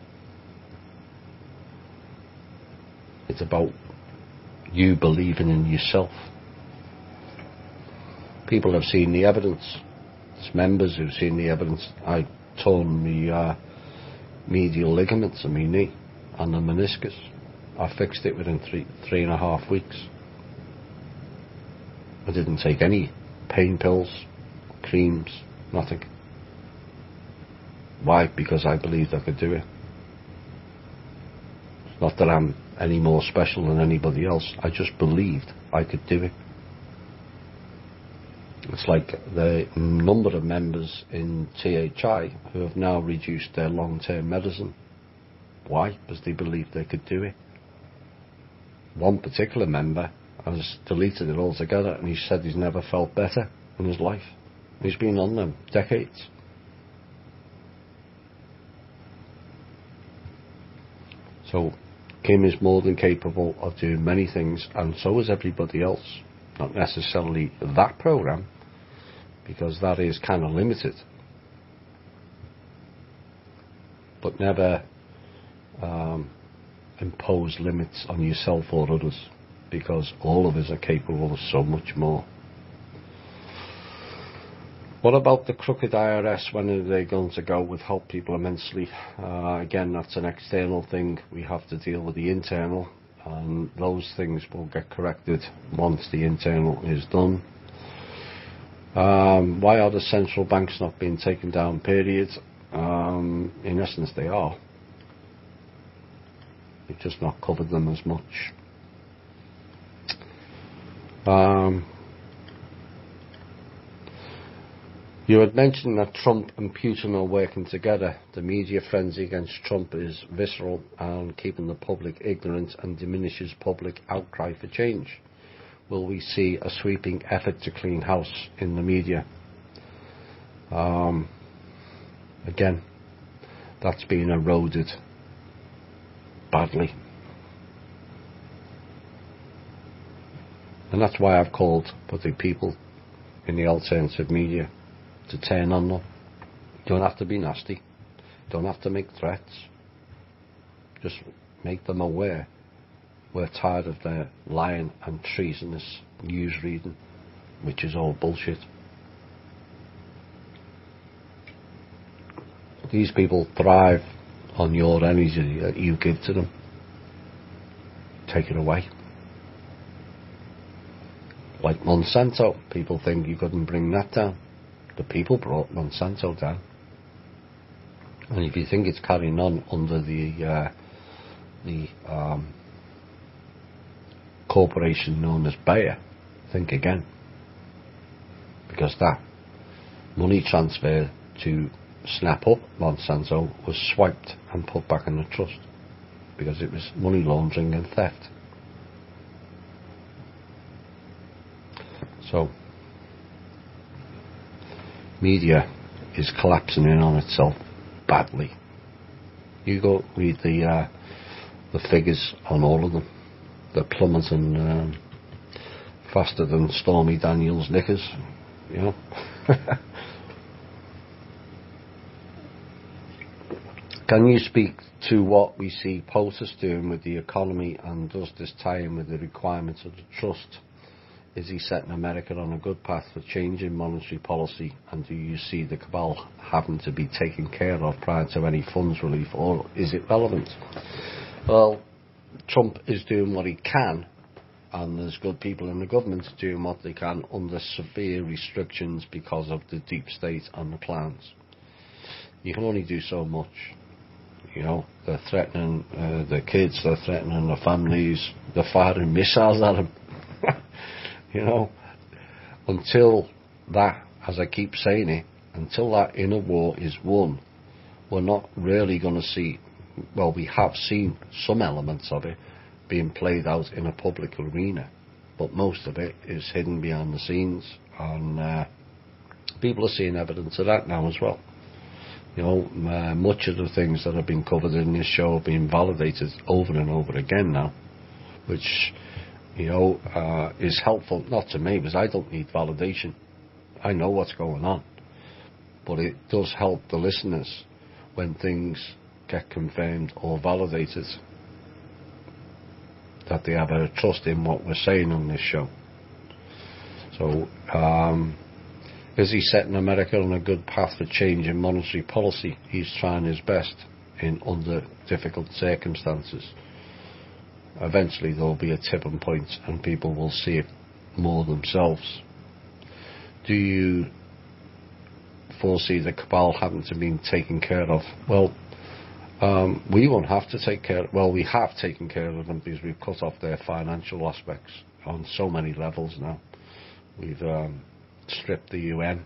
It's about you believing in yourself. People have seen the evidence. There's members who've seen the evidence. I torn the medial ligaments of my knee and the meniscus, I fixed it within 3.5 weeks. I didn't take any pain pills, creams, nothing. Why? Because I believed I could do it. It's not that I'm any more special than anybody else. I just believed I could do it. It's like the number of members in THI who have now reduced their long-term medicine. Why? Because they believed they could do it. One particular member has deleted it altogether, and he said he's never felt better in his life. He's been on them decades. So Kim is more than capable of doing many things, and so is everybody else. Not necessarily that program, because that is kind of limited. But never impose limits on yourself or others, because all of us are capable of so much more. What about the crooked IRS? When are they going to go? Would help people immensely. Again, that's an external thing. We have to deal with the internal, and those things will get corrected once the internal is done. Why are the central banks not being taken down, period? In essence, they are. We've just not covered them as much. You had mentioned that Trump and Putin are working together. The media frenzy against Trump is visceral and keeping the public ignorant and diminishes public outcry for change. Will we see a sweeping effort to clean house in the media? Again, that's been eroded badly. And that's why I've called for the people in the alternative media to turn on them. You don't have to be nasty. You don't have to make threats. Just make them aware we're tired of their lying and treasonous news reading, which is all bullshit. These people thrive on your energy that you give to them. Take it away. Like Monsanto, people think you couldn't bring that down. The people brought Monsanto down. And if you think it's carrying on under the corporation known as Bayer, think again. Because that money transfer to snap up Monsanto was swiped and put back in the trust, because it was money laundering and theft. So media is collapsing in on itself badly. You go read the figures on all of them. They're plummeting faster than Stormy Daniels' knickers, you know. Can you speak to what we see POTUS doing with the economy, and does this tie in with the requirements of the trust? Is he setting America on a good path for changing monetary policy, and do you see the cabal having to be taken care of prior to any funds relief, or is it relevant? Well, Trump is doing what he can, and there's good people in the government doing what they can under severe restrictions because of the deep state and the plans. You can only do so much. You know, they're threatening the kids, they're threatening the families, they're firing missiles at them. You know, until that, as I keep saying it, until that inner war is won, we're not really going to see, well, we have seen some elements of it being played out in a public arena, but most of it is hidden behind the scenes, and people are seeing evidence of that now as well. You know, much of the things that have been covered in this show have been validated over and over again now, which, you know, is helpful, not to me, because I don't need validation. I know what's going on. But it does help the listeners when things get confirmed or validated, that they have a trust in what we're saying on this show. So, is he setting America on a good path for change in monetary policy? He's trying his best under difficult circumstances. eventually there will be a tipping point and people will see it more themselves. Do you foresee the Cabal having to be taken care of? Well, we won't have to take care. Well, we have taken care of them because we've cut off their financial aspects on so many levels now. We've stripped the UN,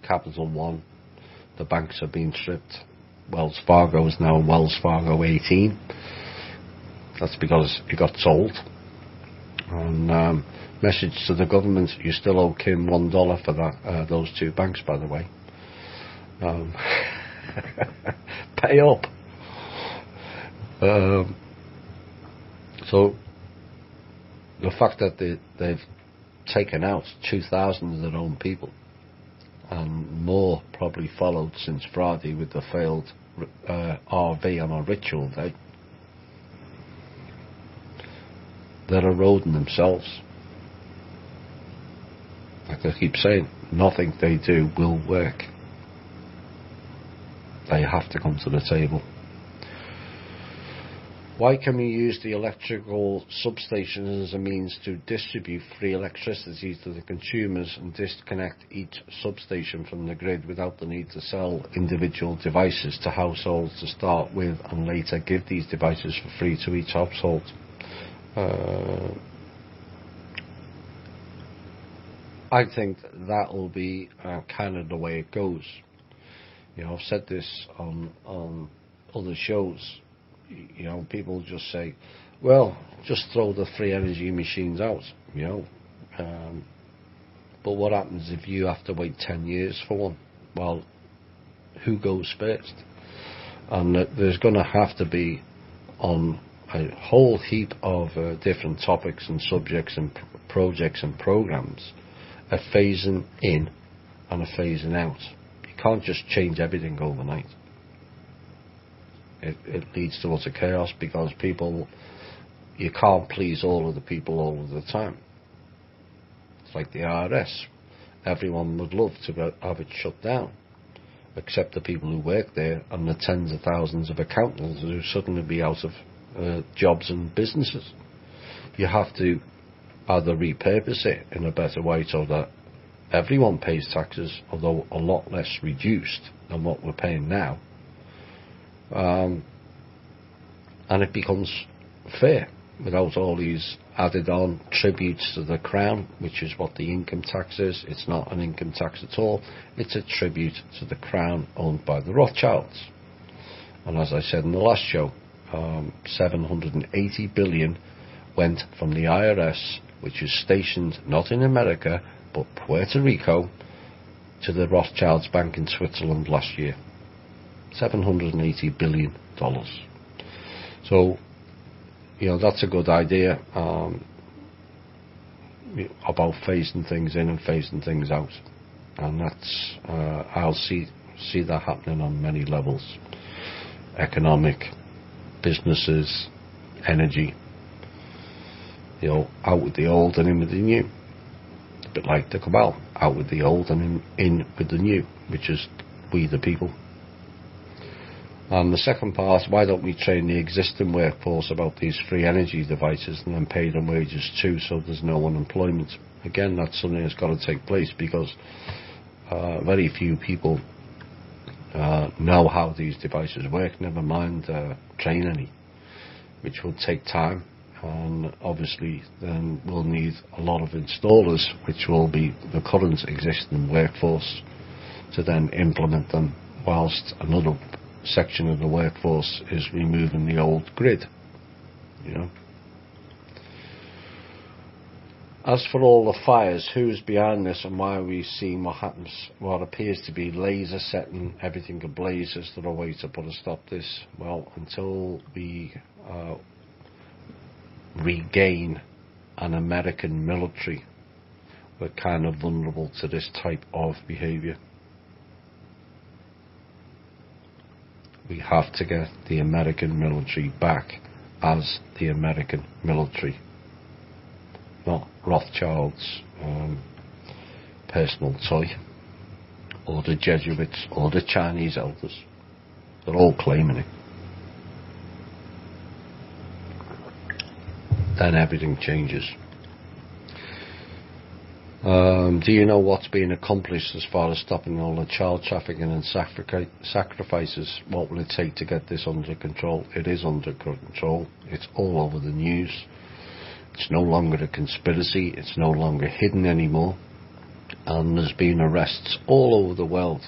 Capital One, the banks have been stripped. Wells Fargo is now Wells Fargo 18. That's because it got sold. And message to the government: you still owe Kim $1 for that. Those two banks, by the way. Pay up. So the fact that they've taken out 2,000 of their own people, and more probably followed since Friday with the failed RV on a ritual day, they're eroding themselves. Like I keep saying, nothing they do will work. They have to come to the table. Why can we use the electrical substation as a means to distribute free electricity to the consumers and disconnect each substation from the grid without the need to sell individual devices to households to start with and later give these devices for free to each household? I think that will be kind of the way it goes. You know, I've said this on other shows. You know, people just say, well, just throw the free energy machines out, you know. But what happens if you have to wait 10 years for one? Well, who goes first? And there's going to have to be, on a whole heap of different topics and subjects and projects and programs, a phasing in and a phasing out. You can't just change everything overnight. It leads to utter chaos because you can't please all of the people all of the time. It's like the IRS. Everyone would love to have it shut down, except the people who work there and the tens of thousands of accountants who suddenly be out of jobs and businesses. You have to either repurpose it in a better way so that everyone pays taxes, although a lot less reduced than what we're paying now. And it becomes fair without all these added on tributes to the crown, which is what the income tax is. It's not an income tax at all. It's a tribute to the crown owned by the Rothschilds. And as I said in the last show, 780 billion went from the IRS, which is stationed not in America but Puerto Rico, to the Rothschilds Bank in Switzerland last year. $780 billion. So, you know, that's a good idea about phasing things in and phasing things out. And that's, I'll see that happening on many levels. Economic, businesses, energy. You know, out with the old and in with the new. A bit like the Cabal, out with the old and in with the new, which is we the people. And the second part, why don't we train the existing workforce about these free energy devices and then pay them wages too, so there's no unemployment? Again, that's something that's got to take place because very few people know how these devices work, never mind train any, which will take time. And obviously then we'll need a lot of installers, which will be the current existing workforce, to then implement them, whilst another section of the workforce is removing the old grid, you know. As for all the fires, who's behind this and why are we seeing what appears to be laser setting everything ablaze? Is there a way to put a stop to this? Well, until we regain an American military, we're kind of vulnerable to this type of behaviour. We have to get the American military back as the American military, not Rothschild's personal toy, or the Jesuits, or the Chinese elders. They're all claiming it. then everything changes. Do you know what's being accomplished as far as stopping all the child trafficking and sacrifices? What will it take to get this under control? It is under control. It's all over the news. It's no longer a conspiracy. It's no longer hidden anymore. And there's been arrests all over the world.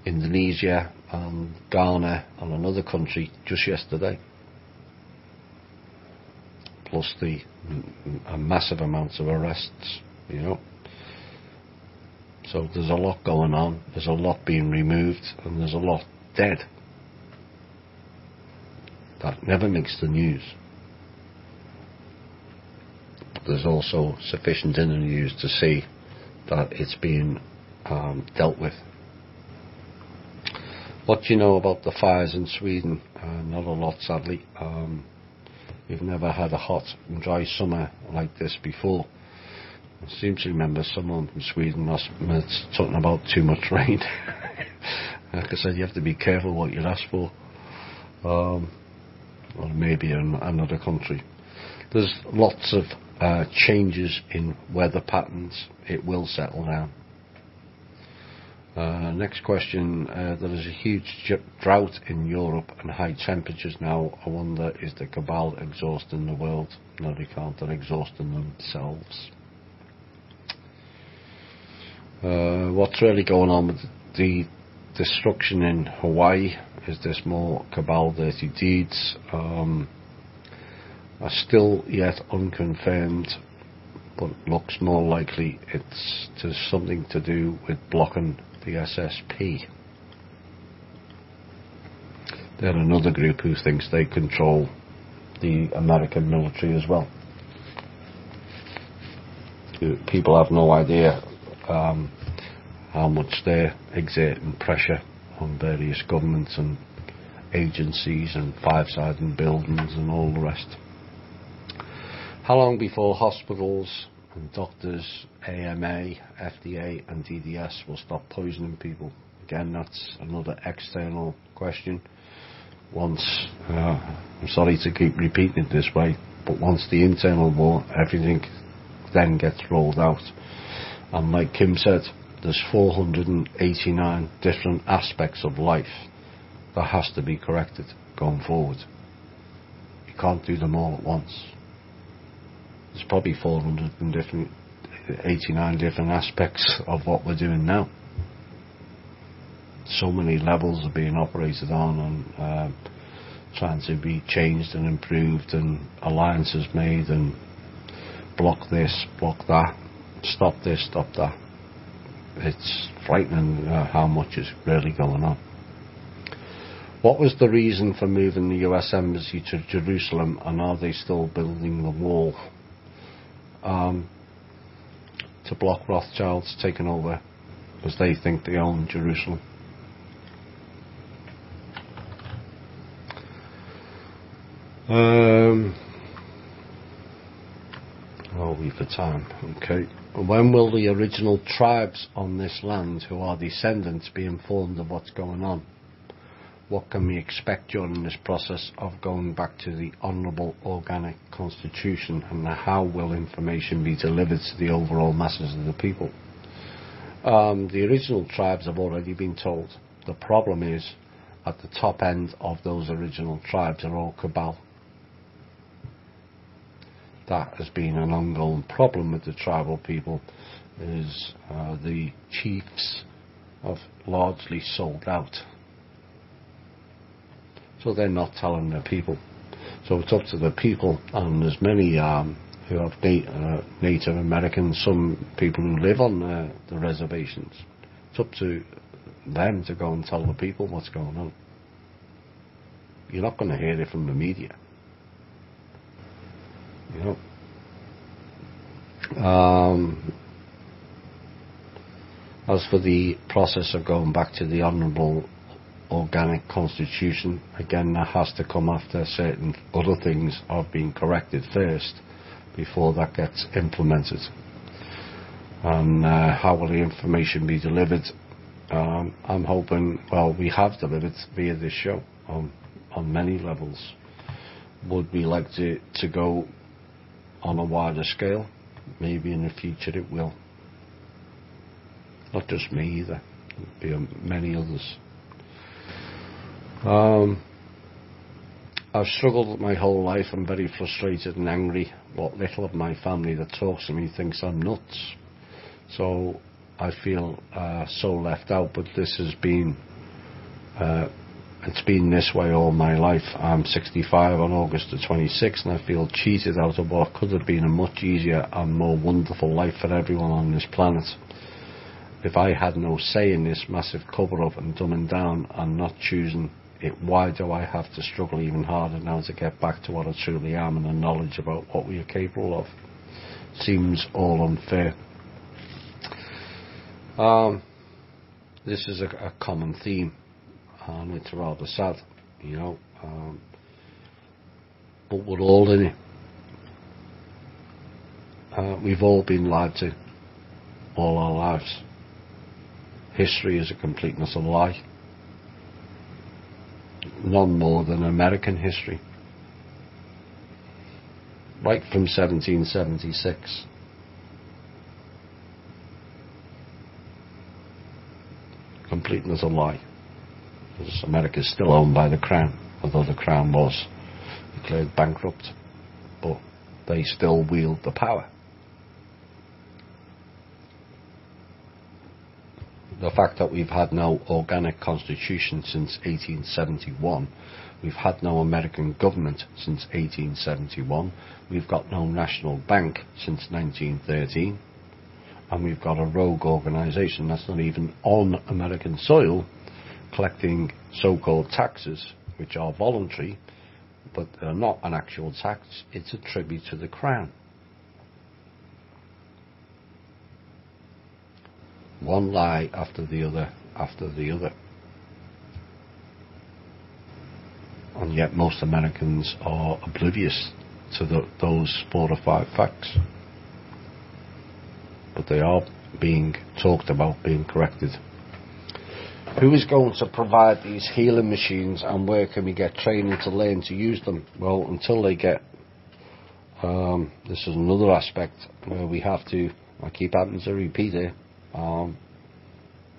Indonesia and Ghana and another country just yesterday. Plus the massive amounts of arrests, you know. So there's a lot going on. There's a lot being removed, and there's a lot dead. That never makes the news. But there's also sufficient in the news to see that it's being dealt with. What do you know about the fires in Sweden? Not a lot, sadly. We've never had a hot and dry summer like this before. I seem to remember someone from Sweden last minute talking about too much rain. Like I said, you have to be careful what you ask for. Or maybe in another country. There's lots of changes in weather patterns. It will settle down. Next question. There is a huge drought in Europe and high temperatures now. I wonder, is the Cabal exhausting the world? No, they can't. They're exhausting themselves. What's really going on with the destruction in Hawaii? Is this more Cabal dirty deeds? Are still yet unconfirmed, but looks more likely it's something to do with blocking the SSP. They're another group who thinks they control the American military as well. People have no idea how much they're exerting pressure on various governments and agencies and five-sided buildings and all the rest. How long before hospitals and doctors, AMA, FDA and DDS will stop poisoning people? Again, that's another external question. Once, I'm sorry to keep repeating it this way, but once the internal war, everything then gets rolled out. And like Kim said, there's 489 different aspects of life that has to be corrected going forward. You can't do them all at once. There's probably 489 different aspects of what we're doing now. So many levels are being operated on and trying to be changed and improved, and alliances made, and block this, block that, stop this, stop that. It's frightening how much is really going on. What was the reason for moving the US Embassy to Jerusalem, and are they still building the wall? To block Rothschilds taking over, because they think they own Jerusalem. I'll wait for time. Okay. When will the original tribes on this land, who are descendants, be informed of what's going on? What can we expect during this process of going back to the honourable organic constitution, and how will information be delivered to the overall masses of the people? The original tribes have already been told. The problem is, at the top end of those original tribes are all Cabal. That has been an ongoing problem with the tribal people, is the chiefs have largely sold out. So they're not telling their people. So it's up to the people, and there's many who have Native Americans, some people who live on the reservations. It's up to them to go and tell the people what's going on. You're not going to hear it from the media. You know. As for the process of going back to the honourable organic constitution, again, that has to come after certain other things have been corrected first before that gets implemented. And how will the information be delivered? I'm hoping, well, we have delivered via this show on many levels. Would we like to go on a wider scale? Maybe in the future it will. Not just me either. There'll be many others. I've struggled my whole life. I'm very frustrated and angry. What little of my family that talks to me thinks I'm nuts. So I feel so left out. But this has been, it's been this way all my life. I'm 65 on August the 26th, and I feel cheated out of what could have been a much easier and more wonderful life for everyone on this planet. If I had no say in this massive cover-up and dumbing down and not choosing it, why do I have to struggle even harder now to get back to what I truly am and the knowledge about what we are capable of? Seems all unfair. This is a common theme, and it's rather sad, you know, but we're all in it. We've all been lied to all our lives. History is a completeness of lie. None more than American history. Right from 1776. Completeness of lie. Because America is still owned by the Crown, although the Crown was declared bankrupt, but they still wield the power. The fact that we've had no organic constitution since 1871, we've had no American government since 1871, we've got no national bank since 1913, and we've got a rogue organisation that's not even on American soil collecting so-called taxes, which are voluntary, but they're not an actual tax, it's a tribute to the Crown. One lie after the other, after the other. And yet most Americans are oblivious to those 4 or 5 facts. But they are being talked about, being corrected. Who is going to provide these healing machines, and where can we get training to learn to use them? Well, until they get... this is another aspect where we have to... I keep having to repeat it.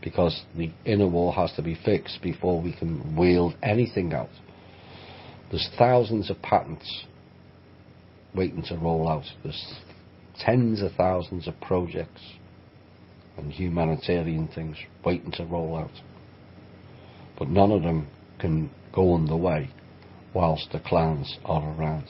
Because the inner wall has to be fixed before we can wield anything out. There's thousands of patents waiting to roll out. There's tens of thousands of projects and humanitarian things waiting to roll out. But none of them can go underway whilst the clans are around.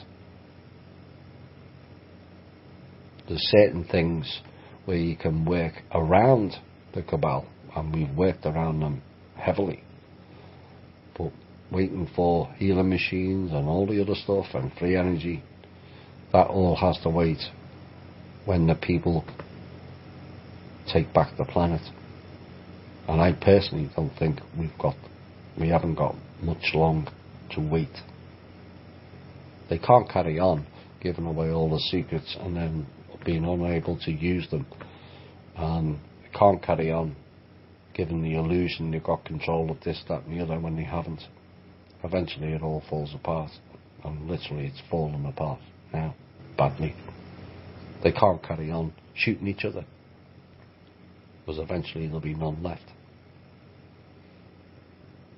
There's certain things where you can work around the Cabal, and we've worked around them heavily. But waiting for healing machines and all the other stuff and free energy, that all has to wait when the people take back the planet. And I personally don't think we haven't got much long to wait. They can't carry on giving away all the secrets and then being unable to use them, and they can't carry on giving the illusion they've got control of this, that and the other when they haven't. Eventually it all falls apart, and literally it's fallen apart now, badly. They can't carry on shooting each other, because eventually there'll be none left.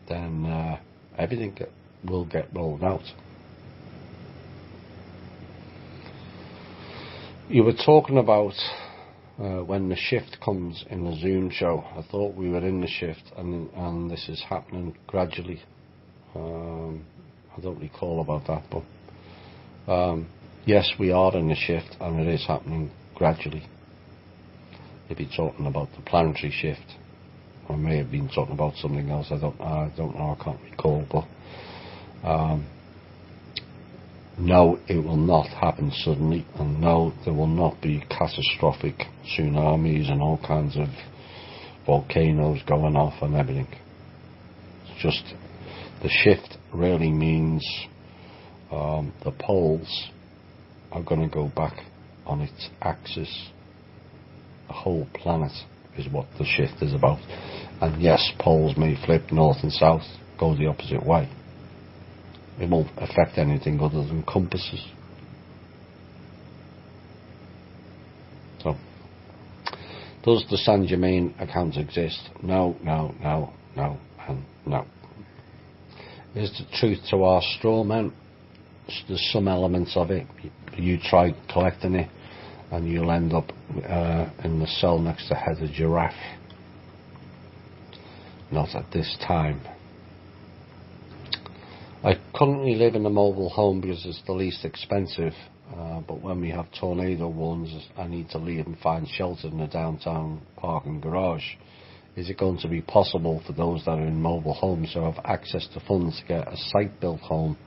Then everything will get rolled out. You were talking about when the shift comes in the Zoom show. I thought we were in the shift, and this is happening gradually. I don't recall about that, but yes, we are in the shift, and it is happening gradually. Maybe talking about the planetary shift. I may have been talking about something else. I don't know. I can't recall, but no, it will not happen suddenly, and no, there will not be catastrophic tsunamis and all kinds of volcanoes going off and everything. It's just the shift really means the poles are going to go back on its axis. The whole planet is what the shift is about. And yes, poles may flip north and south, go the opposite way. It won't affect anything other than compasses. So, does the Saint Germain account exist? No, no, no, no, and no. Is the truth to our straw man? There's some elements of it. You try collecting it and you'll end up in the cell next to head of giraffe. Not at this time. I currently live in a mobile home because it's the least expensive, but when we have tornado warnings, I need to leave and find shelter in the downtown parking garage. Is it going to be possible for those that are in mobile homes to have access to funds to get a site-built home,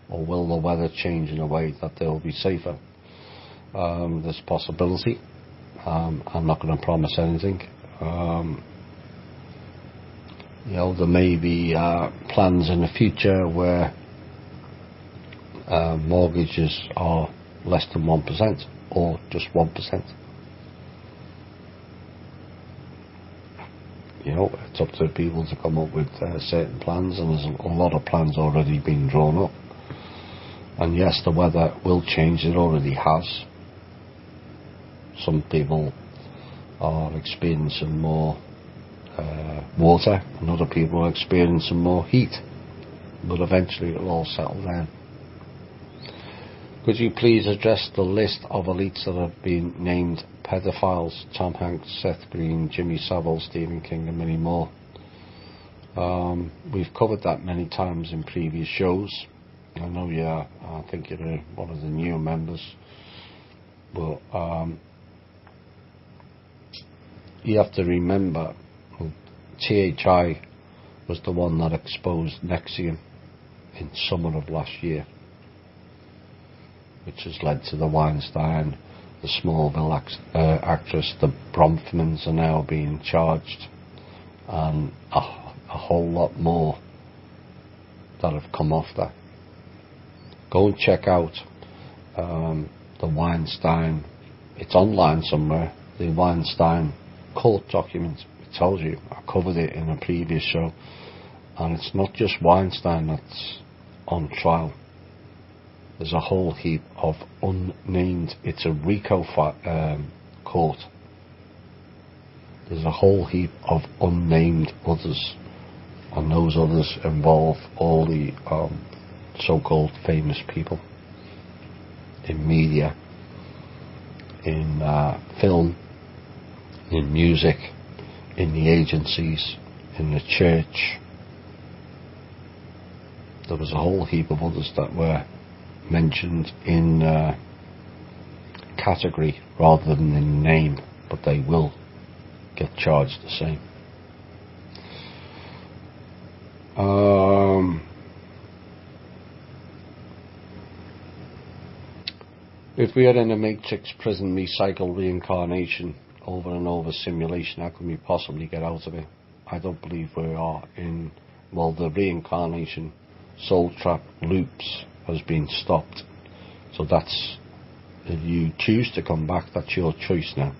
or will the weather change in a way that they'll be safer? There's a possibility. I'm not going to promise anything. There may be plans in the future where mortgages are less than 1% or just 1%. It's up to people to come up with certain plans, and there's a lot of plans already being drawn up. And yes, the weather will change. It already has. Some people are experiencing more water, and other people are experiencing more heat. But eventually it'll all settle down. Could you please address the list of elites that have been named pedophiles? Tom Hanks, Seth Green, Jimmy Savile, Stephen King, and many more. We've covered that many times in previous shows. I know I think you're one of the new members, but you have to remember, THI was the one that exposed Nexium in summer of last year, which has led to the Weinstein, the Smallville actress, the Bronfmans are now being charged, and a whole lot more that have come off that. Go and check out the Weinstein, it's online somewhere, the Weinstein court document. It tells you, I covered it in a previous show, and it's not just Weinstein that's on trial. There's a whole heap of unnamed, it's a RICO court. There's a whole heap of unnamed others, and those others involve all the so-called famous people in media, in film, in music, in the agencies, in the church. There was a whole heap of others that were mentioned in category rather than in name, but they will get charged the same. If we are in a matrix prison, recycle reincarnation over and over simulation, how can we possibly get out of it? I don't believe we are in, the reincarnation soul trap loops has been stopped. So that's, if you choose to come back, that's your choice now,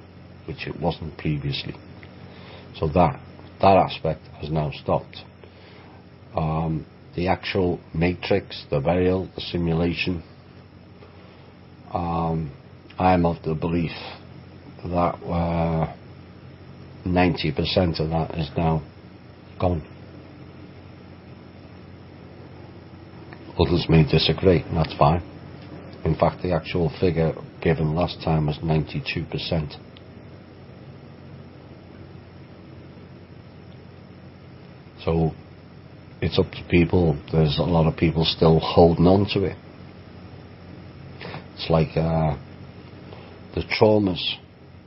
which it wasn't previously. So that aspect has now stopped. The actual matrix, the veil, the simulation, I am of the belief that 90% of that is now gone. Others may disagree, and that's fine. In fact, the actual figure given last time was 92%. So it's up to people. There's a lot of people still holding on to it. It's like the traumas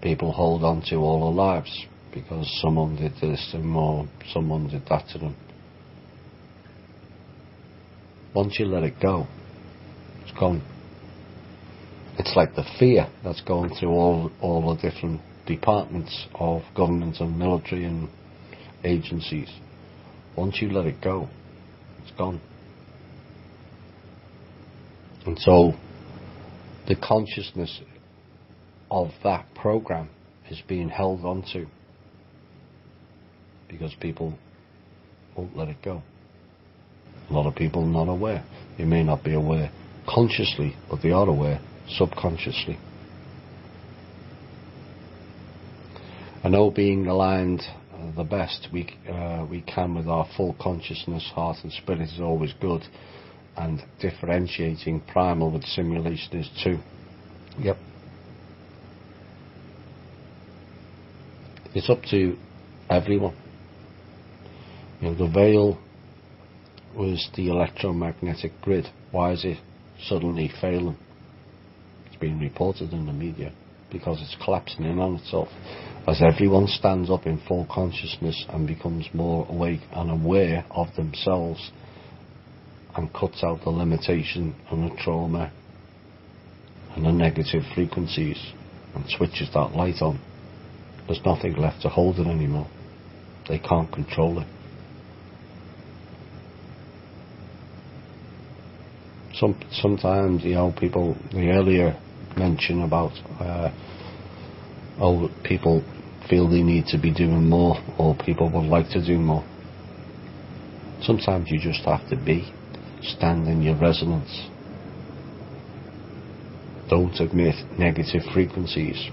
people hold on to all their lives because someone did this to them or someone did that to them. Once you let it go, it's gone. It's like the fear that's going through all the different departments of government and military and agencies. Once you let it go, it's gone. And so the consciousness of that program is being held onto because people won't let it go. A lot of people are not aware. You may not be aware consciously, but they are aware subconsciously. I know being aligned the best we can with our full consciousness, heart and spirit is always good, and differentiating primal with simulation is too. Yep. It's up to everyone. You know, the veil was the electromagnetic grid. Why is it suddenly failing? It's been reported in the media because it's collapsing in on itself. As everyone stands up in full consciousness and becomes more awake and aware of themselves and cuts out the limitation and the trauma and the negative frequencies and switches that light on, there's nothing left to hold it anymore. They can't control it. Sometimes, you know, people, the earlier mention about people feel they need to be doing more, or people would like to do more. Sometimes you just have to stand in your resonance. Don't emit negative frequencies.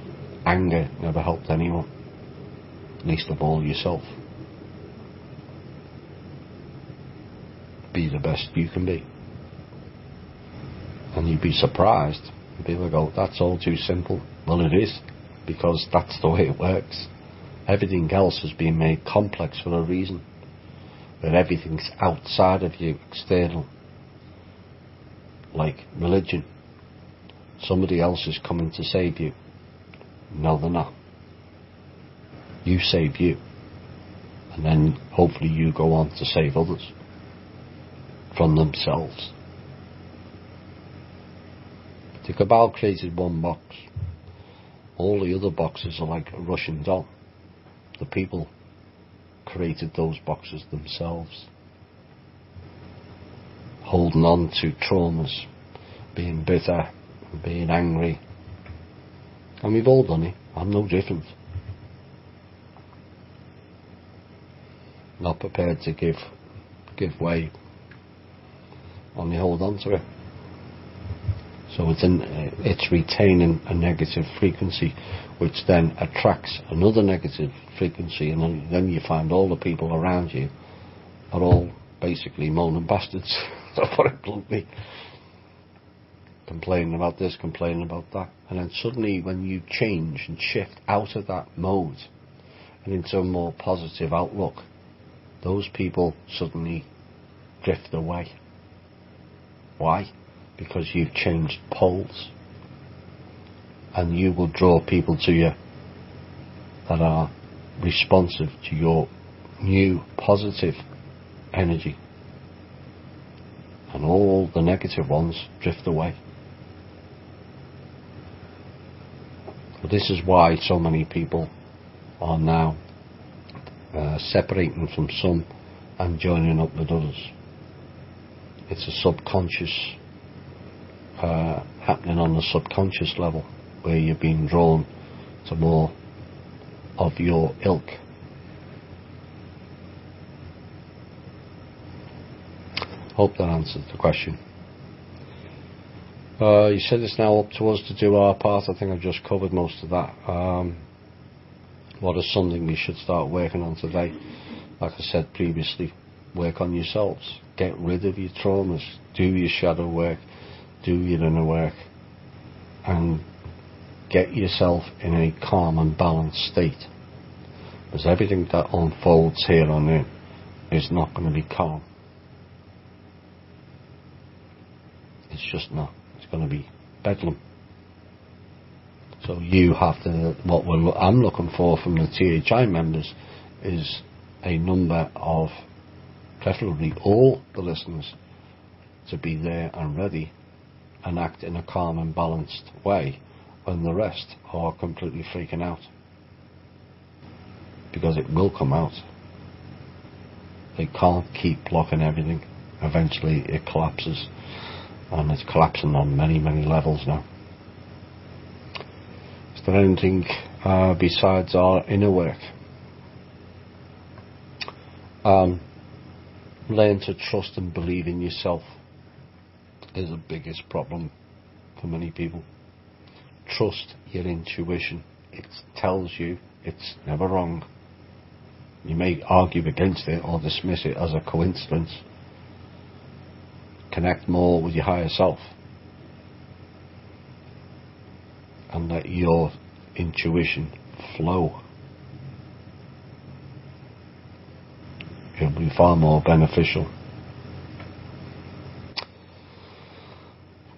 Anger never helped anyone, least of all yourself. Be the best you can be. And you'd be surprised. People go, that's all too simple. Well, it is, because that's the way it works. Everything else has been made complex for a reason. That everything's outside of you, external. Like religion. Somebody else is coming to save you. No, they're not. You save you. And then hopefully you go on to save others from themselves. The Cabal created one box. All the other boxes are like a Russian doll. The people created those boxes themselves. Holding on to traumas, being bitter, being angry. And we've all done it. I'm no different. Not prepared to give way. Only hold on to it. So it's retaining a negative frequency, which then attracts another negative frequency, and then you find all the people around you are all basically moaning bastards, to put it bluntly. Complaining about this, complaining about that. And then suddenly when you change and shift out of that mode and into a more positive outlook, those people suddenly drift away. Why? Because you've changed poles, and you will draw people to you that are responsive to your new positive energy, and all the negative ones drift away. But this is why so many people are now separating from some and joining up with others. It's a subconscious happening on the subconscious level, where you're being drawn to more of your ilk. Hope that answers the question. You said it's now up to us to do our part. I think I've just covered most of that. What is something we should start working on today? Like I said previously, work on yourselves. Get rid of your traumas. Do your shadow work. Do your inner work. And get yourself in a calm and balanced state. Because everything that unfolds here on earth is not going to be calm. It's just not. It's going to be bedlam. So you have to, I'm looking for from the THI members is a number of, preferably all the listeners, to be there and ready and act in a calm and balanced way when the rest are completely freaking out. Because it will come out. They can't keep blocking everything. Eventually it collapses, and it's collapsing on many, many levels now. Is there anything besides our inner work? Learn to trust and believe in yourself. is the biggest problem for many people. Trust your intuition. It tells you it's never wrong. You may argue against it or dismiss it as a coincidence. Connect more with your higher self and let your intuition flow. It'll be far more beneficial.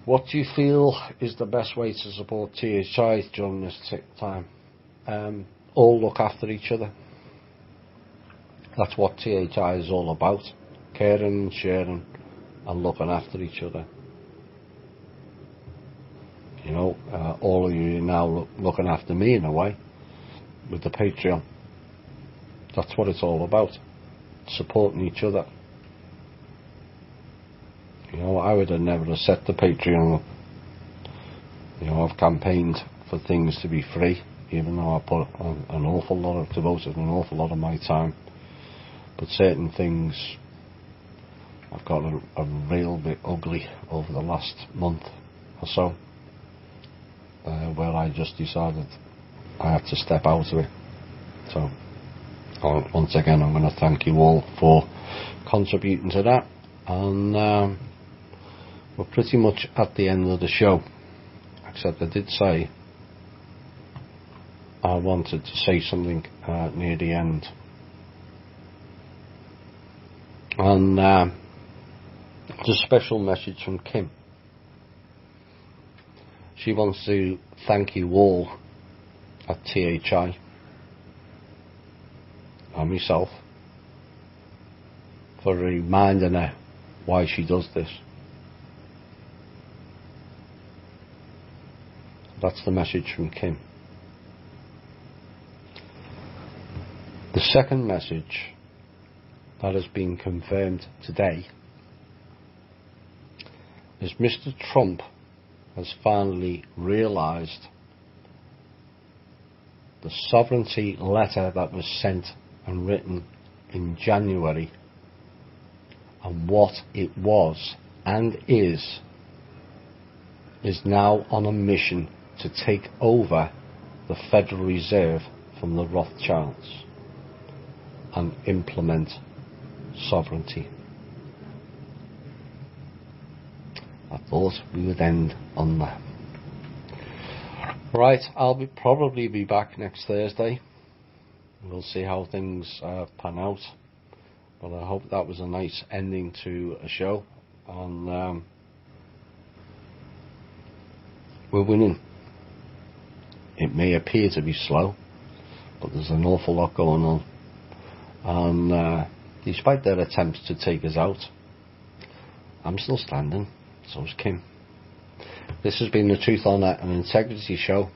What do you feel is the best way to support THI during this time? All look after each other. That's what THI is all about. Caring, sharing and looking after each other. You know, all of you are now looking after me in a way with the Patreon. That's what it's all about. Supporting each other. You know, I would have never set the Patreon up. You know, I've campaigned for things to be free, even though I put an awful lot of, devoted an awful lot of my time. But certain things have got a real bit ugly over the last month or so, where I just decided I had to step out of it. So, once again, I'm going to thank you all for contributing to that. And we're pretty much at the end of the show. Except I did say I wanted to say something near the end. And it's a special message from Kim. She wants to thank you all at THI and myself for reminding her why she does this. That's the message from Kim. The second message that has been confirmed today is Mr. Trump has finally realised the sovereignty letter that was sent and written in January, and what it was and is now on a mission to take over the Federal Reserve from the Rothschilds and implement sovereignty. I thought we would end on that. Right, I'll probably be back next Thursday. We'll see how things pan out. But I hope that was a nice ending to a show. And we're winning. It may appear to be slow, but there's an awful lot going on. And despite their attempts to take us out, I'm still standing. So's Kim. This has been the Truth, Honour and Integrity Show.